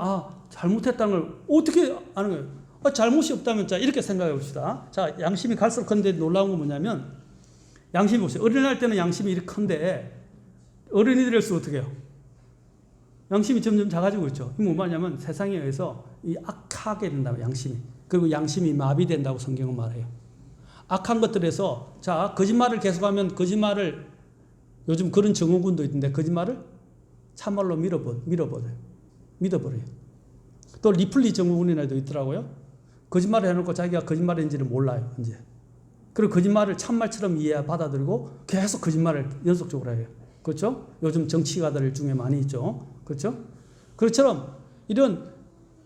잘못했다는 걸 어떻게 아는 거예요? 잘못이 없다면 자 이렇게 생각해 봅시다. 자, 양심이 갈수록 큰데 놀라운 건 뭐냐면 양심이 보세요. 어린아이 때는 양심이 이렇게 큰데 어른이 될수록 어떻게 해요? 양심이 점점 작아지고 있죠. 이게 뭐냐면 세상에 의해서 이 악하게 된다고 양심이. 그리고 양심이 마비된다고 성경은 말해요. 악한 것들에서 자 거짓말을 계속하면 거짓말을 요즘 그런 증후군도 있는데 거짓말을 참말로 믿어버려요. 또 리플리 증후군이라도 있더라고요. 거짓말을 해놓고 자기가 거짓말인지를 몰라요. 이제. 그리고 거짓말을 참말처럼 받아들이고 계속 거짓말을 연속적으로 해요. 그렇죠? 요즘 정치가들 중에 많이 있죠. 그렇죠? 그것처럼 이런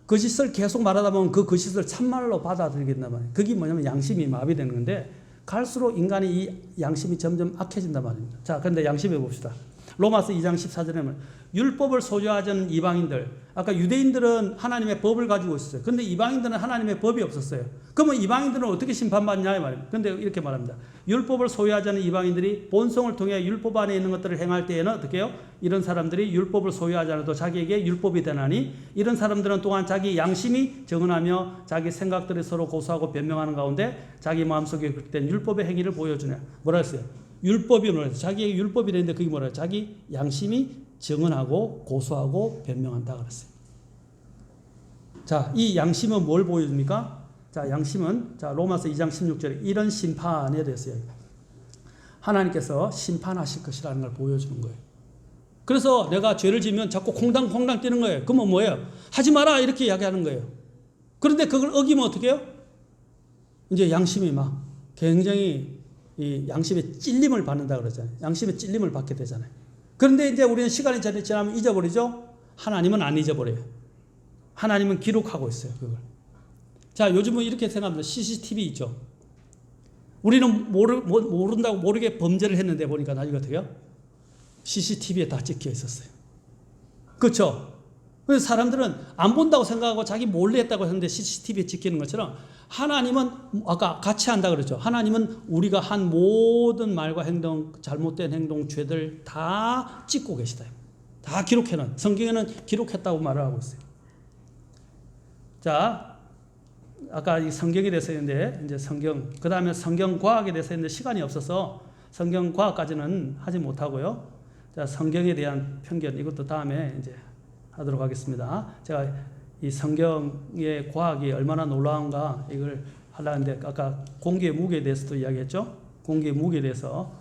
거짓을 계속 말하다 보면 그 거짓을 참말로 받아들이게 된단 말이에요. 그게 뭐냐면 양심이 마비되는 건데 갈수록 인간의 이 양심이 점점 악해진단 말입니다. 자, 그런데 양심해 봅시다. 로마서 2장 14절에 보면 율법을 소유하지 않은 이방인들, 아까 유대인들은 하나님의 법을 가지고 있었어요. 근데 이방인들은 하나님의 법이 없었어요. 그러면 이방인들은 어떻게 심판받냐 이 말입니다. 근데 이렇게 말합니다. 율법을 소유하지 않은 이방인들이 본성을 통해 율법 안에 있는 것들을 행할 때에는 어떻게 해요? 이런 사람들이 율법을 소유하지 않아도 자기에게 율법이 되나니 이런 사람들은 또한 자기 양심이 정언하며 자기 생각들이 서로 고소하고 변명하는 가운데 자기 마음속에 그렇게 된 율법의 행위를 보여주냐. 뭐라 했어요? 율법이 뭐라 했어요? 자기에게 율법이 되는데 그게 뭐라 해요? 자기 양심이 정언하고 고소하고 변명한다 그랬어요. 자, 이 양심은 뭘 보여줍니까? 자, 양심은 자 로마서 2장 16절에 이런 심판에 대해서요. 하나님께서 심판하실 것이라는 걸 보여주는 거예요. 그래서 내가 죄를 지으면 자꾸 콩당콩당 뛰는 거예요. 그러면 뭐예요? 하지 마라 이렇게 이야기하는 거예요. 그런데 그걸 어기면 어떻게 해요? 이제 양심이 막 굉장히 이 양심의 찔림을 받는다 그러잖아요. 양심의 찔림을 받게 되잖아요. 그런데 이제 우리는 시간이 지나면 잊어버리죠? 하나님은 안 잊어버려요. 하나님은 기록하고 있어요, 그걸. 자, 요즘은 이렇게 생각합니다. CCTV 있죠? 우리는 모른다고 모르게 범죄를 했는데 보니까 나중에 어떻게 해요? CCTV에 다 찍혀 있었어요. 그렇죠? 그래서 사람들은 안 본다고 생각하고 자기 몰래 했다고 했는데 CCTV에 찍히는 것처럼 하나님은 아까 같이 한다 그랬죠. 하나님은 우리가 한 모든 말과 행동, 잘못된 행동, 죄들 다 찍고 계시다. 다 기록해놓은. 성경에는 기록했다고 말을 하고 있어요. 자, 아까 이 성경에 대해서 했는데 이제 성경, 그 다음에 성경 과학에 대해서 했는데 시간이 없어서 성경 과학까지는 하지 못하고요. 자, 성경에 대한 편견 이것도 다음에 이제 하도록 하겠습니다. 제가 이 성경의 과학이 얼마나 놀라운가 이걸 하려는데 아까 공기의 무게에 대해서도 이야기했죠. 공기의 무게에 대해서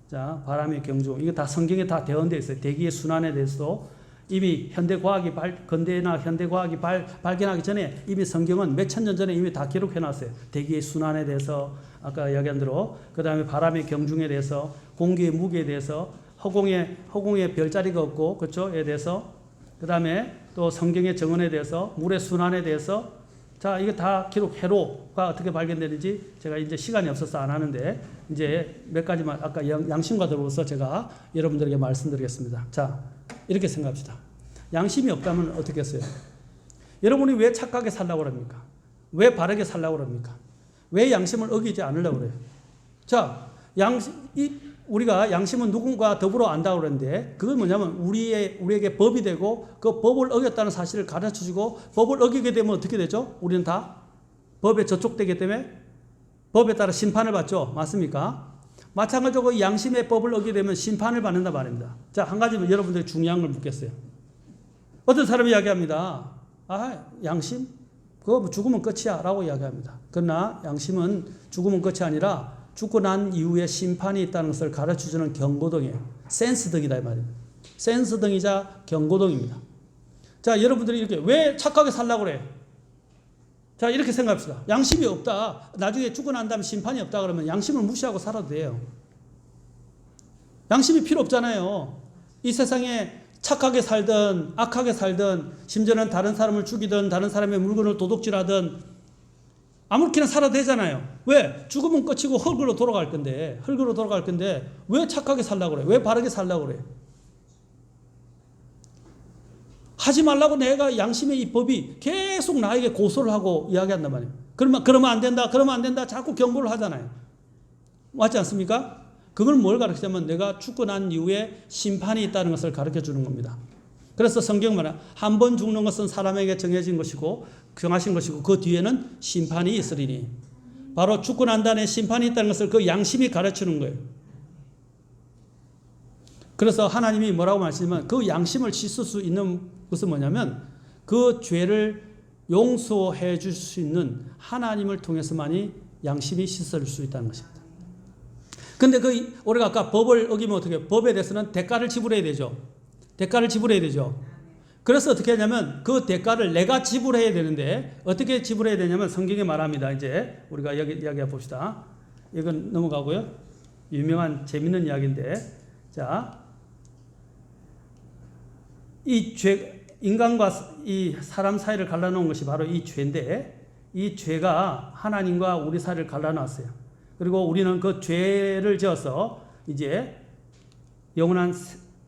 자 바람의 경주 이거 다 성경에 다 대언되어 있어요. 대기의 순환에 대해서도 이미 현대 과학이 근대나 현대 과학이 발견하기 전에 이미 성경은 몇천 년 전에 이미 다 기록해 놨어요. 대기의 순환에 대해서 아까 이야기한 대로 그 다음에 바람의 경중에 대해서 공기의 무게에 대해서 허공에 별자리가 없고 그렇죠?에 대해서 그 다음에 또 성경의 정언에 대해서 물의 순환에 대해서 자 이거 다 기록 회로가 어떻게 발견되는지 제가 이제 시간이 없어서 안 하는데 이제 몇 가지만 아까 양심과 더불어서 제가 여러분들에게 말씀드리겠습니다. 자 이렇게 생각합시다. 양심이 없다면 어떻게 했어요? 여러분이 왜 착하게 살라고 합니까? 왜 바르게 살라고 합니까? 왜 양심을 어기지 않으려고 그래요? 자 우리가 양심은 누군가 더불어 안다고 그러는데 그건 뭐냐면 우리에게 법이 되고 그 법을 어겼다는 사실을 가르쳐주고 법을 어기게 되면 어떻게 되죠? 우리는 다 법에 저촉되기 때문에 법에 따라 심판을 받죠. 맞습니까? 마찬가지로 양심의 법을 어기게 되면 심판을 받는다 말입니다. 자, 한 가지 여러분들이 중요한 걸 묻겠어요. 어떤 사람이 이야기합니다. 양심? 그거 죽으면 끝이야 라고 이야기합니다. 그러나 양심은 죽으면 끝이 아니라 죽고 난 이후에 심판이 있다는 것을 가르쳐주는 경고등이에요. 센스등이다 이 말입니다. 센스등이자 경고등입니다. 자, 여러분들이 이렇게 왜 착하게 살라고 그래? 자, 이렇게 생각합시다. 양심이 없다. 나중에 죽고 난 다음에 심판이 없다 그러면 양심을 무시하고 살아도 돼요. 양심이 필요 없잖아요. 이 세상에 착하게 살든 악하게 살든 심지어는 다른 사람을 죽이든 다른 사람의 물건을 도둑질하든 아무렇게나 살아도 되잖아요. 왜? 죽으면 끝이고 흙으로 돌아갈 건데 왜 착하게 살라고 그래? 왜 바르게 살라고 그래? 하지 말라고 내가 양심의 이 법이 계속 나에게 고소를 하고 이야기한단 말이에요. 그러면 안 된다 자꾸 경고를 하잖아요. 맞지 않습니까? 그걸 뭘 가르치냐면 내가 죽고 난 이후에 심판이 있다는 것을 가르쳐 주는 겁니다. 그래서 성경 말은 한 번 죽는 것은 사람에게 정해진 것이고 정하신 것이고 그 뒤에는 심판이 있으리니 바로 죽고 난 다음에 심판이 있다는 것을 그 양심이 가르치는 거예요. 그래서 하나님이 뭐라고 말씀하시면 그 양심을 씻을 수 있는 것은 뭐냐면 그 죄를 용서해 줄 수 있는 하나님을 통해서만이 양심이 씻을 수 있다는 것입니다. 근데 우리가 아까 법을 어기면 어떻게 해요? 법에 대해서는 대가를 지불해야 되죠. 그래서 어떻게 하냐면 그 대가를 내가 지불해야 되는데 어떻게 지불해야 되냐면 성경에 말합니다. 이제 우리가 이야기해 봅시다. 이건 넘어가고요. 유명한 재밌는 이야기인데 자, 이 인간과 이 사람 사이를 갈라놓은 것이 바로 이 죄인데 이 죄가 하나님과 우리 사이를 갈라놨어요. 그리고 우리는 그 죄를 지어서 이제 영원한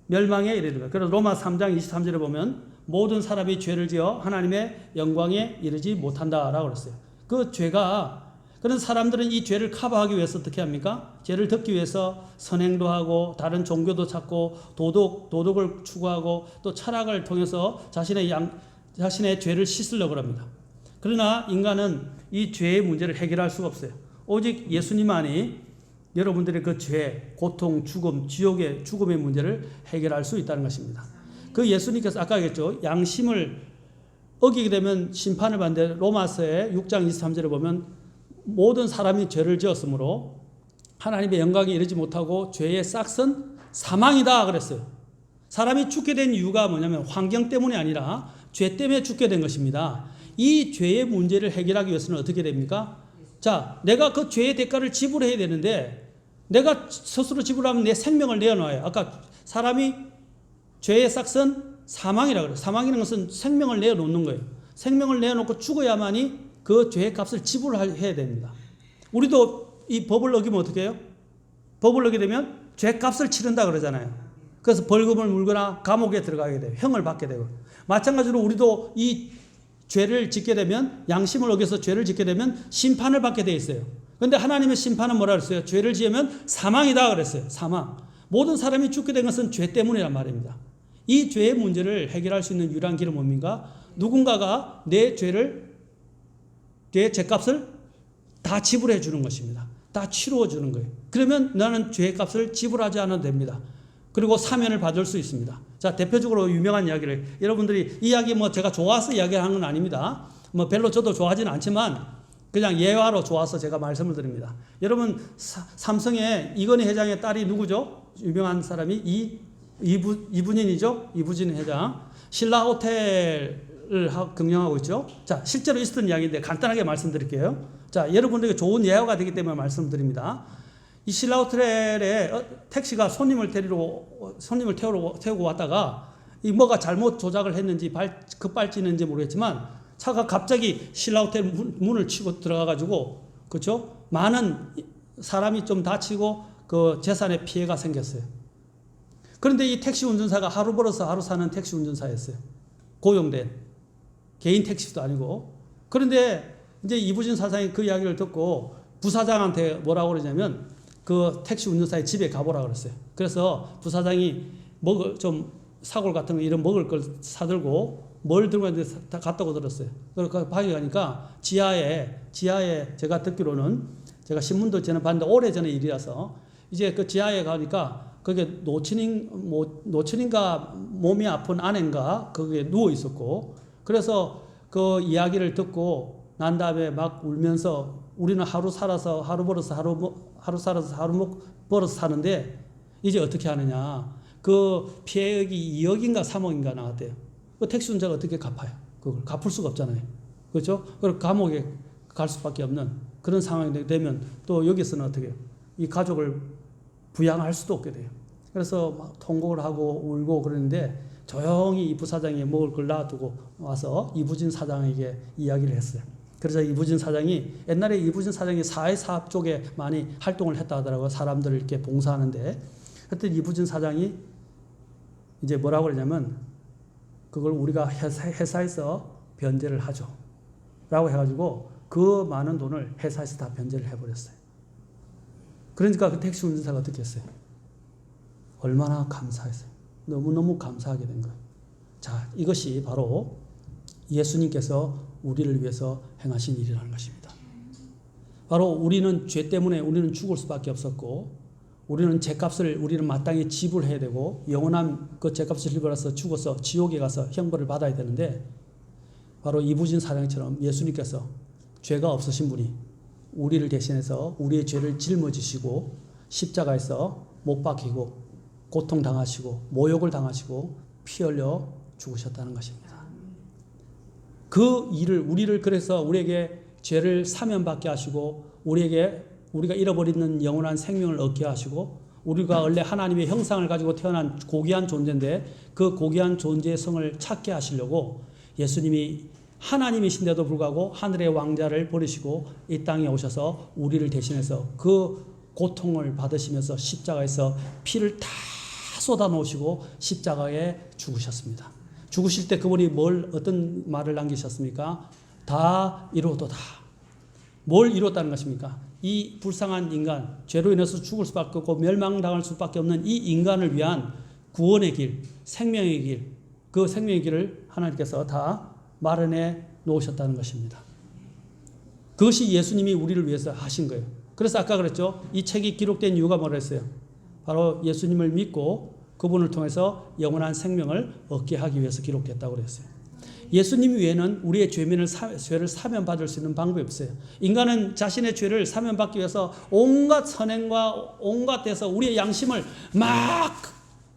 멸망에 이르리라. 그래서 로마 3장 23절에 보면 모든 사람이 죄를 지어 하나님의 영광에 이르지 못한다라고 그랬어요. 그 죄가, 그런 사람들은 이 죄를 커버하기 위해서 어떻게 합니까? 죄를 덮기 위해서 선행도 하고 다른 종교도 찾고 도덕을 추구하고 또 철학을 통해서 자신의 죄를 씻으려고 합니다. 그러나 인간은 이 죄의 문제를 해결할 수가 없어요. 오직 예수님만이 여러분들의 그 죄, 고통, 죽음, 지옥의 죽음의 문제를 해결할 수 있다는 것입니다. 그 예수님께서 아까 얘기했죠. 양심을 어기게 되면 심판을 받는데 로마서의 6장 23절에 보면 모든 사람이 죄를 지었으므로 하나님의 영광에 이르지 못하고 죄의 싹은 사망이다 그랬어요. 사람이 죽게 된 이유가 뭐냐면 환경 때문이 아니라 죄 때문에 죽게 된 것입니다. 이 죄의 문제를 해결하기 위해서는 어떻게 됩니까? 자, 내가 그 죄의 대가를 지불해야 되는데 내가 스스로 지불하면 내 생명을 내어놔요. 아까 사람이 죄의 싹은 사망이라고 그래요. 사망이라는 것은 생명을 내어놓는 거예요. 생명을 내어놓고 죽어야만이 그 죄의 값을 지불해야 됩니다. 우리도 이 법을 어기면 어떻게 해요? 법을 어기게 되면 죄값을 치른다 그러잖아요. 그래서 벌금을 물거나 감옥에 들어가게 돼요. 형을 받게 되고. 마찬가지로 우리도 이 죄를 짓게 되면, 양심을 어겨서 죄를 짓게 되면 심판을 받게 돼 있어요. 그런데 하나님의 심판은 뭐라 그랬어요? 죄를 지으면 사망이다 그랬어요. 사망. 모든 사람이 죽게 된 것은 죄 때문이란 말입니다. 이 죄의 문제를 해결할 수 있는 유일한 길은 뭡니까? 누군가가 내 죄값을 다 지불해 주는 것입니다. 다 치루어 주는 거예요. 그러면 나는 죄값을 지불하지 않아도 됩니다. 그리고 사면을 받을 수 있습니다. 자, 대표적으로 유명한 이야기를, 여러분들이 이 이야기 제가 좋아서 이야기하는 건 아닙니다. 별로 저도 좋아하지는 않지만 그냥 예화로 좋아서 제가 말씀을 드립니다. 여러분, 삼성의 이건희 회장의 딸이 누구죠? 유명한 사람이 이분인이죠? 이부진 회장. 신라 호텔을 경영하고 있죠. 자, 실제로 있었던 이야기인데 간단하게 말씀드릴게요. 자, 여러분들에게 좋은 예화가 되기 때문에 말씀드립니다. 이 신라 호텔에 택시가 손님을 태우고 왔다가 뭐가 잘못 조작을 했는지 급발진했는지 모르겠지만 차가 갑자기 신라 호텔 문을 치고 들어가가지고, 그렇죠? 많은 사람이 좀 다치고 그 재산에 피해가 생겼어요. 그런데 이 택시 운전사가 하루 벌어서 하루 사는 택시 운전사였어요. 고용된 개인 택시도 아니고. 그런데 이제 이부진 사장이 그 이야기를 듣고 부사장한테 뭐라고 그러냐면 그 택시 운전사의 집에 가보라 그랬어요. 그래서 부사장이 좀 사골 같은 거 이런 먹을 걸 사들고 뭘 들고 갔는데 다 갔다고 들었어요. 그래서 방에 가니까 지하에 제가 듣기로는, 제가 신문도 저는 봤는데 오래전의 일이라서, 이제 그 지하에 가니까 그게 노친인가 몸이 아픈 아내인가 거기에 누워 있었고, 그래서 그 이야기를 듣고 난 다음에 막 울면서 우리는 하루 살아서 하루 벌어서 하루 살아서 하루 벌어서 사는데 이제 어떻게 하느냐. 그 피해액이 2억인가 3억인가 나왔대요. 그 택시 운전자가 어떻게 갚아요? 그걸 갚을 수가 없잖아요. 그렇죠? 그리고 감옥에 갈 수밖에 없는 그런 상황이 되면 또 여기서는 어떻게 해요? 이 가족을 부양할 수도 없게 돼요. 그래서 막 통곡을 하고 울고 그러는데 조용히 이 부사장이 먹을 걸 놔두고 와서 이부진 사장에게 이야기를 했어요. 그래서 이부진 사장이, 옛날에 이부진 사장이 사회사업 쪽에 많이 활동을 했다 하더라고요. 사람들을 이렇게 봉사하는데. 그때 이부진 사장이 이제 뭐라고 그러냐면 그걸 우리가 회사에서 변제를 하죠. 라고 해가지고 그 많은 돈을 회사에서 다 변제를 해버렸어요. 그러니까 그 택시 운전사가 어떻게 했어요? 얼마나 감사했어요. 너무너무 감사하게 된 거예요. 자, 이것이 바로 예수님께서 우리를 위해서 행하신 일이라는 것입니다. 바로 우리는 죄 때문에 우리는 죽을 수밖에 없었고, 우리는 죄값을 우리는 마땅히 지불해야 되고, 영원한 그 죄값을 지불해서 죽어서 지옥에 가서 형벌을 받아야 되는데, 바로 이부진 사장처럼 예수님께서 죄가 없으신 분이 우리를 대신해서 우리의 죄를 짊어지시고 십자가에서 못 박히고 고통당하시고 모욕을 당하시고 피 흘려 죽으셨다는 것입니다. 그 일을, 우리를 그래서 우리에게 죄를 사면받게 하시고 우리가 잃어버리는 영원한 생명을 얻게 하시고, 우리가 원래 하나님의 형상을 가지고 태어난 고귀한 존재인데 그 고귀한 존재의 성을 찾게 하시려고 예수님이 하나님이신데도 불구하고 하늘의 왕자를 버리시고 이 땅에 오셔서 우리를 대신해서 그 고통을 받으시면서 십자가에서 피를 다 쏟아 놓으시고 십자가에 죽으셨습니다. 죽으실 때 그분이 어떤 말을 남기셨습니까? 다 이루어도다. 뭘 이뤘다는 것입니까? 이 불쌍한 인간, 죄로 인해서 죽을 수밖에 없고 멸망당할 수밖에 없는 이 인간을 위한 구원의 길, 생명의 길, 그 생명의 길을 하나님께서 다 마련해 놓으셨다는 것입니다. 그것이 예수님이 우리를 위해서 하신 거예요. 그래서 아까 그랬죠. 이 책이 기록된 이유가 뭐라 했어요? 바로 예수님을 믿고 그분을 통해서 영원한 생명을 얻게 하기 위해서 기록됐다고 그랬어요. 예수님 외에는 우리의 죄를 사면받을 수 있는 방법이 없어요. 인간은 자신의 죄를 사면받기 위해서 온갖 선행과 온갖 데서 우리의 양심을 막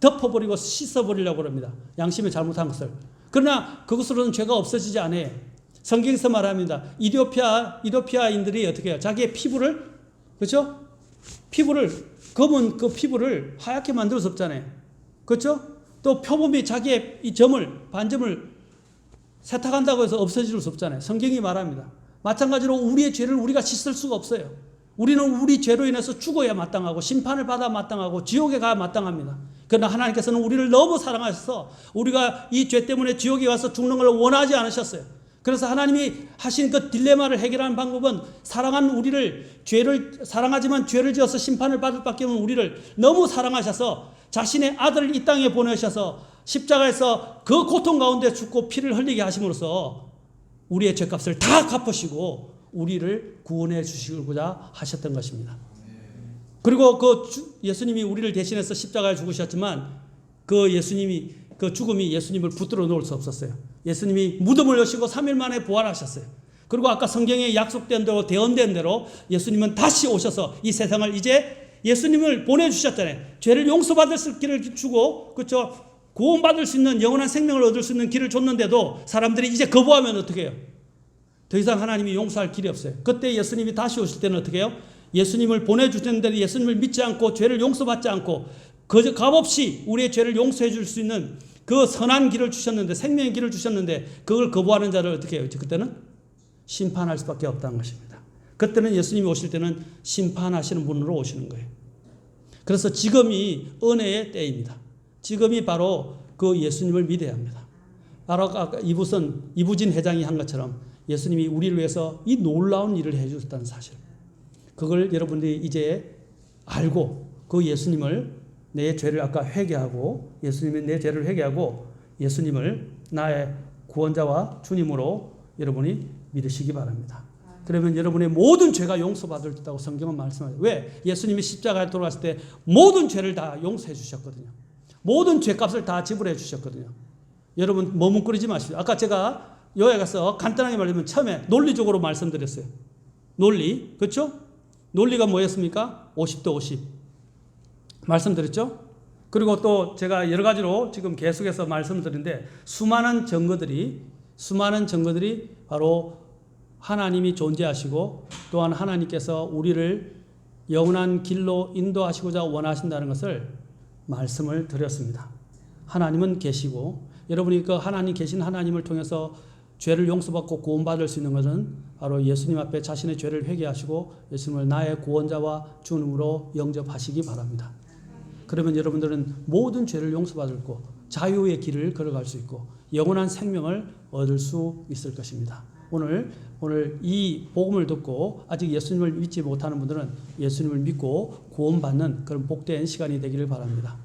덮어버리고 씻어버리려고 합니다. 양심이 잘못한 것을. 그러나 그것으로는 죄가 없어지지 않아요. 성경에서 말합니다. 이디오피아인들이 어떻게 해요? 자기의 피부를, 그렇죠? 검은 그 피부를 하얗게 만들 수 없잖아요. 그렇죠? 또 표범이 자기의 이 반점을 세탁한다고 해서 없어질 수 없잖아요. 성경이 말합니다. 마찬가지로 우리의 죄를 우리가 씻을 수가 없어요. 우리는 우리 죄로 인해서 죽어야 마땅하고 심판을 받아 마땅하고 지옥에 가야 마땅합니다. 그러나 하나님께서는 우리를 너무 사랑하셔서 우리가 이 죄 때문에 지옥에 가서 죽는 걸 원하지 않으셨어요. 그래서 하나님이 하신 그 딜레마를 해결하는 방법은 사랑하지만 죄를 지어서 심판을 받을 밖에 없는 우리를 너무 사랑하셔서 자신의 아들을 이 땅에 보내셔서 십자가에서 그 고통 가운데 죽고 피를 흘리게 하심으로써 우리의 죄값을 다 갚으시고 우리를 구원해 주시고자 하셨던 것입니다. 그리고 예수님이 우리를 대신해서 십자가에 죽으셨지만 그 죽음이 예수님을 붙들어 놓을 수 없었어요. 예수님이 무덤을 여시고 3일 만에 부활하셨어요. 그리고 아까 성경에 약속된 대로 대언된 대로 예수님은 다시 오셔서 이 세상을 이제 예수님을 보내주셨잖아요. 죄를 용서받을 길을 주고, 그렇죠? 구원받을 수 있는 영원한 생명을 얻을 수 있는 길을 줬는데도 사람들이 이제 거부하면 어떻게 해요? 더 이상 하나님이 용서할 길이 없어요. 그때 예수님이 다시 오실 때는 어떻게 해요? 예수님을 보내주셨는데 예수님을 믿지 않고 죄를 용서받지 않고 값없이 우리의 죄를 용서해 줄 수 있는 그 선한 길을 주셨는데, 생명의 길을 주셨는데 그걸 거부하는 자를 어떻게 해요? 그때는 심판할 수밖에 없다는 것입니다. 그때는 예수님이 오실 때는 심판하시는 분으로 오시는 거예요. 그래서 지금이 은혜의 때입니다. 지금이 바로 그 예수님을 믿어야 합니다. 바로 아까 이부진 회장이 한 것처럼 예수님이 우리를 위해서 이 놀라운 일을 해주셨다는 사실, 그걸 여러분들이 이제 알고 그 예수님을 내 죄를 아까 회개하고 예수님이 내 죄를 회개하고 예수님을 나의 구원자와 주님으로 여러분이 믿으시기 바랍니다. 그러면 여러분의 모든 죄가 용서받을 수 있다고 성경은 말씀하죠. 왜? 예수님이 십자가에 돌아갔을 때 모든 죄를 다 용서해 주셨거든요. 모든 죄값을 다 지불해 주셨거든요. 여러분 머뭇거리지 마십시오. 아까 제가 여기 가서 간단하게 말하면 처음에 논리적으로 말씀드렸어요. 논리, 그렇죠? 논리가 뭐였습니까? 50대 50 말씀드렸죠? 그리고 또 제가 여러 가지로 지금 계속해서 말씀드리는데 수많은 증거들이 바로 하나님이 존재하시고 또한 하나님께서 우리를 영원한 길로 인도하시고자 원하신다는 것을 말씀을 드렸습니다. 하나님은 계시고 여러분이 그 하나님 계신 하나님을 통해서 죄를 용서받고 구원받을 수 있는 것은 바로 예수님 앞에 자신의 죄를 회개하시고 예수님을 나의 구원자와 주님으로 영접하시기 바랍니다. 그러면 여러분들은 모든 죄를 용서받고 자유의 길을 걸어갈 수 있고 영원한 생명을 얻을 수 있을 것입니다. 오늘 이 복음을 듣고 아직 예수님을 믿지 못하는 분들은 예수님을 믿고 구원받는 그런 복된 시간이 되기를 바랍니다.